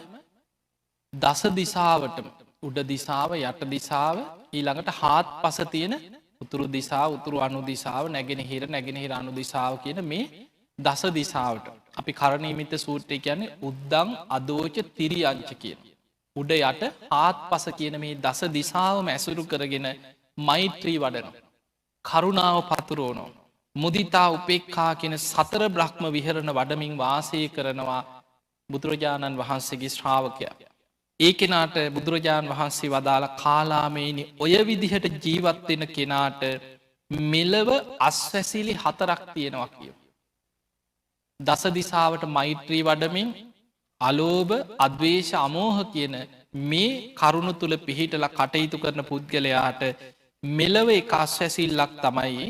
දස දිසාවටම උඩ දිසාව යට දිසාව ඊළඟට හාත් පස තියෙන උතුරු දිසා උතුරු අනු දිසාව නැගෙනහිර නැගෙනහිර අනු දිසාව කියන මේ දස දිසාවට අපි කරණීමිත සූත්‍රය කියන්නේ උද්දං අදෝච තිරියංච කියන. උඩ යට හාත් පස කියන මේ දස දිසාවම ඇසුරු කරගෙන මෛත්‍රී වඩන. කරුණාව පතුරෝනෝ. මුදිතා උපෙක්කා කියන සතර බ්‍රහ්ම විහරණ වඩමින් වාසය කරනවා බුදුරජාණන් වහන්සේගේ ශ්‍රාවකයා. ඒ කෙනාට බුදුරජාණන් වහන්සේ වදාළ කාලාමේනි ඔය විදිහට ජීවත්වෙන කෙනාට මෙලව අස්වැසිලි හතරක් තියෙනවා කියව. දස දිසාවට මෛත්‍රී වඩමින් අලෝභ අද්වේශ අමෝහ කියන මේ කරුණු තුළ පිහිටල කටයුතු කරන පුද්ගලයාට මෙලව එක අස්වැසිල්ලක් තමයි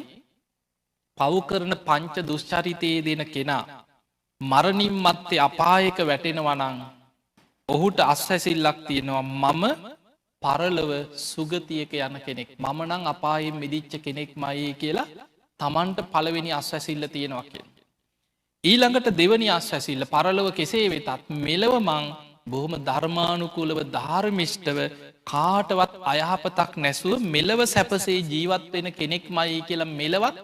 පව්කරන පංච දුෂ්චරිතයේ දෙන කෙනා මරණින් මත්තේ අපායක වැටෙනවනං ඔහුට අස්වැසිල්ලක් තියෙනවා මම පරලව සුගතියක යන කෙනෙක් මම නං අපායෙන් මිදිච්ච කෙනෙක් මයේ කියලා තමන්ට පළවෙනි අස්වැසිල්ල තියෙනවා කිය. ඊළඟට දෙවනි අස්වැසිල්ල පරලව කෙසේ වෙතත් මෙලව මං බොහොම ධර්මානුකූලව ධර්මිෂ්ටව කාටවත් අයහපතක් නැසුව මෙලව සැපසේ ජීවත් වෙන කෙනෙක් මයි කියලා මෙලවත්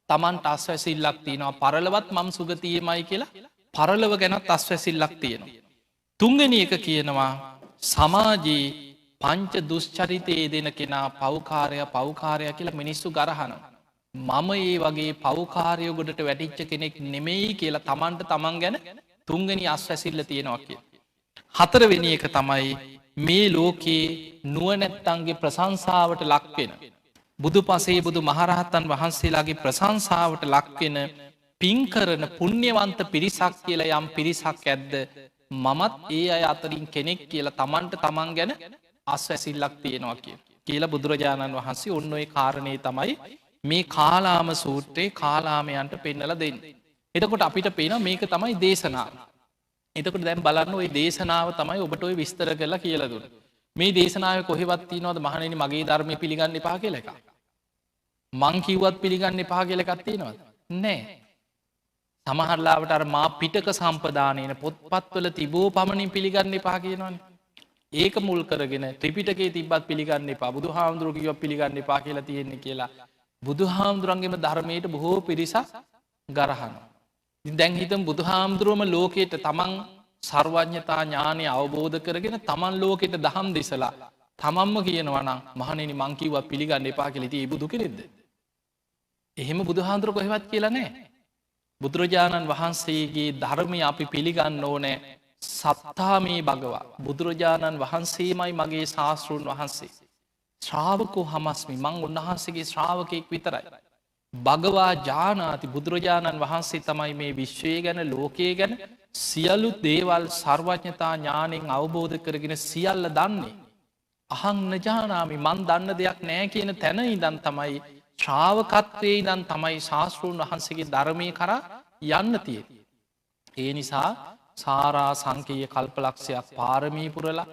තමන්ට අස්වැසිල්ලක් තියෙනවා පරලවත් මම් සුගතියමයි කියලා පරලව ගැනත් අස්වැසිල්ලක් තියෙනවා. තුන්ගනි එක කියනවා සමාජයේ පංච දුෂ්චරිතයේ දෙන කෙනා පෞකාරය කියලා මිනිස්සු ගරහන. මම ඒ වගේ පෞකාරයෝ ගොඩට වැටිච්ච කෙනෙක් නෙමෙයි කියලා තමන්ට තමන් ගැන තුන්ගනි අස්වැසිල්ල තියෙනවා කිය. හතරවෙනි එක තමයි මේ ලෝකයේ නුවනැත්තන්ගේ ප්‍රශංසාවට ලක්වෙන. බුදු පසේ බුදු මහරහත්තන් වහන්සේලාගේ ප්‍රශංසාවට ලක්වෙන පින්කරන පුුණ්‍යවන්ත පිරිසක් කියලා යම් පිරිසක් ඇද්ද මමත් ඒ අය අතරින් කෙනෙක් කියලා තමන්ට තමන් ගැන අස්වැසිල්ලක් තියෙනවා කිය. කියලා බුදුරජාණන් වහන්සේ ඔන්න ඔය කාරණය තමයි මේ කාලාම සූත්‍රයේ කාලාමයන්ට පෙන්නල දෙන්න. එතකොට අපිට පේන මේක තමයි දේශනා. එතකට දැන් බලන්න ඔයි දේශනාව තමයි ඔබට ඔය විස්තර කරලා කියල දුන්න. මේ දේශනාව කොහෙවත්ති නොද මහණනි මගේ ධර්මය පිළිගන්න එපා කියල එක. මං කිව්වත් පිළිගන්න එපා කියල කත්තිනවද. නෑ. සමහරලාවට අර මා පිටක සම්පදානයන පොත්පත්වල තිබෝ පමණින් පිළිගන්න එපා කියනවන. ඒක මුල් කරගෙන ත්‍රිපිටකේ තිබත් පිළිගන්න එපා බුදු හාමුදුරුවකිව පිළිගන්න එපා කියලා තියෙන්නේ කියලා. බුදු හාමුදුරන්ගේම ධර්මයට බොහෝ පිරිසක් ගරහන. දැන් හිතම් බුදු හාමුදුරුවම ලෝකයට තමන් සර්වඥතා ඥානය අවබෝධ කරගෙන තමන් ලෝකෙට දහම් දෙසලා තමන්ම කියනවනම් මහනෙනි මංකිව පිළිගන්න එපා කෙලෙති බුදු කෙනෙද්ද. එහෙම බුදු හාමුදුරුව කොහෙවත් කියලා නෑ. බුදුරජාණන් වහන්සේගේ ධර්මය අපි පිළිගන්න ඕනෑ සත්තා මේ භගවා බුදුරජාණන් වහන්සේමයි මගේ ශාස්තෘන් වහන්සේ. ශ්‍රාවකෝ හමස්මි මං උන්වහන්සේගේ ශ්‍රාවකයෙක් විතරයි. භගවා ජානාති බුදුරජාණන් වහන්සේ තමයි මේ විශ්වය ගැන ලෝකයේ ගැන සියලු දේවල් සර්වඥතා ඥානෙන් අවබෝධ කරගෙන සියල්ල දන්නේ. අහං නජානාමි මන් දන්න දෙයක් නෑ කියන තැන ඉදන් තමයි ශ්‍රාවකත්වයේ දන් තමයි ශාස්තෘන් වහන්සේගේ ධර්මය කර යන්න තිය. ඒ නිසා සාරා සංකයේ කල්පලක්ෂයක් පාරමී පුරලා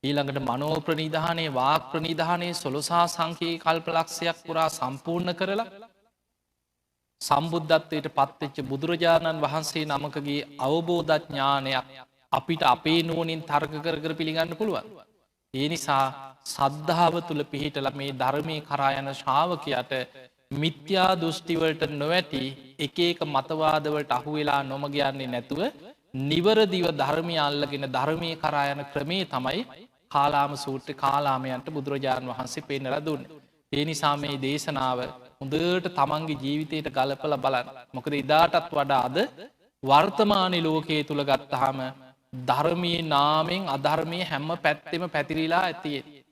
ඊළඟට මනෝප්‍රනිධානය වාක් ප්‍රනිධානය සොලොසා සංකයේ කල්පලක්ෂයක් පුරා සම්පූර්ණ කරලා සම්බුද්ධත්වයට පත්වෙච්ච බුදුරජාණන් වහන්සේ නමකගේ අවබෝධඥානයක් අපිට අපේ නුවනින් තර්ක කර පිළිගන්න පුළුවන්. ඒ නිසා සද්ධාව තුළ පිහිටල මේ ධර්මය කරායන ශ්‍රාවකයට මිත්‍යා දෘෂ්ටිවලට නොවැටි එක මතවාදවලට අහුවෙලා නොමගයන්නේ නැතුව නිවරදිව ධර්මය අල්ලගෙන ධර්මය කරායන ක්‍රමේ තමයි කාලාම සූට්‍ර කාලාමයන්ට බුදුරජාණන් වහන්සේ පෙන්නල දුන්න. ඒ නිසා මේ දේශනාව හොඳට තමන්ගේ ජීවිතයට ගලපල බලන්න. මොකද ඉදාටත් වඩා අද වර්තමානි ලෝකයේ තුළ ගත්තහම ධර්මී නාමෙන් අධර්මය හැම්ම පැත්තෙම පැතිරිලා ඇතියේ.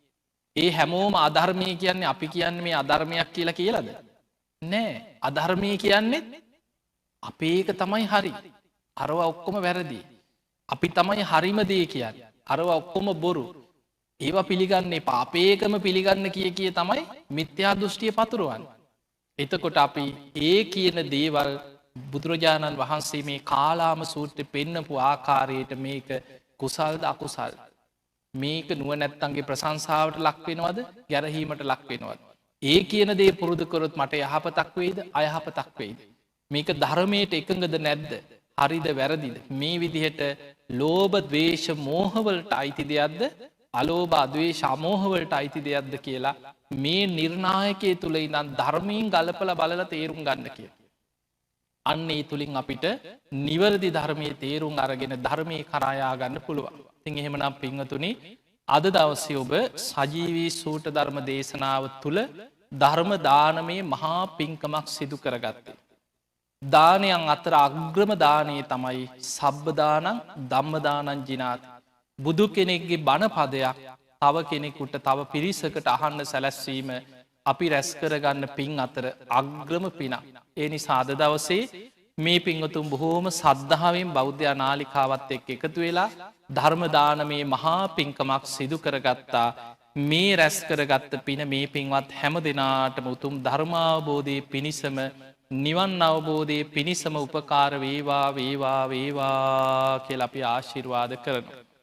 ඒ හැමෝම අධර්මය කියන්නේ අපි කියන්න මේ අධර්මයක් කියලා කියලද. නෑ අධර්මය කියන්නේ අපේක තමයි හරි. අරව ඔක්කොම වැරදි. අපි තමයි හරිමදේ කියන්න. අරව ඔක්කොම බොරු. ඒවා පිළිගන්නේ පාපේකම පිළිගන්න කිය තමයි මිත්‍යා දෘෂ්ටිය පතුරුවන්. එතකොට අපි ඒ කියන දේවල් බුදුරජාණන් වහන්සේ මේ කාලාම සූත්‍ර පෙන්නපු ආකාරයට මේක කුසල්ද අකුසල්. මේක නුවනැත්තන්ගේ ප්‍රසංසාවට ලක්වෙනවද ගැරහීමට ලක්වෙනවද. ඒ කියන දේ පුරුදුකොරොත් මට යහපතක් වේද අයහපතක් වේද. මේක ධර්මයට එකඟද නැද්ද. හරිද වැරදිද. මේ විදිහට ලෝභ දවේශ මෝහවලට අයිති දෙයක්ද අලෝභ අදවේ ශමෝහවලට අයිති දෙයක්ද කියලා මේ නිර්ණායකය තුළ ඉදන් ධර්මීන් ගලපල බලල තේරුම් ගන්න කිය. අන්න ඒ තුළින් අපිට නිවරදි ධර්මය තේරුම් අරගෙන ධර්මය කරායා ගන්න පුළුවන්. තින් එහෙමනම් පිංහතුනි අද දවස්සේ ඔබ සජීවී සූට ධර්ම දේශනාව තුළ ධර්ම දානමේ මහා පින්කමක් සිදු කරගත්තේ. දානයන් අතර අග්‍රම දානයේ තමයි සබ්බදානං ධම්මදානං ජිනාත. බුදු කෙනෙක්ගේ බණපදයක් තව කෙනෙකුට තව පිරිසකට අහන්න සැලැස්වීම අපි රැස්කරගන්න පින් අතර අග්‍රම පිනක්. ඒ නිසා අද දවසේ මේ පිංහතුම් බොහෝම සද්ධාවෙන් බෞද්ධ නාලිකාවත් එක් එකතු වෙලා ධර්මදානමේ මහා පින්කමක් සිදු කරගත්තා. මේ රැස්කරගත්ත පින මේ පින්වත් හැම දෙනාටම උතුම් ධර්මාබෝධය පිණිසම නිවන් අවබෝධය පිණිසම උපකාර වේවා වේවා වේවා කියල අපි ආශිර්වාද කරනවා.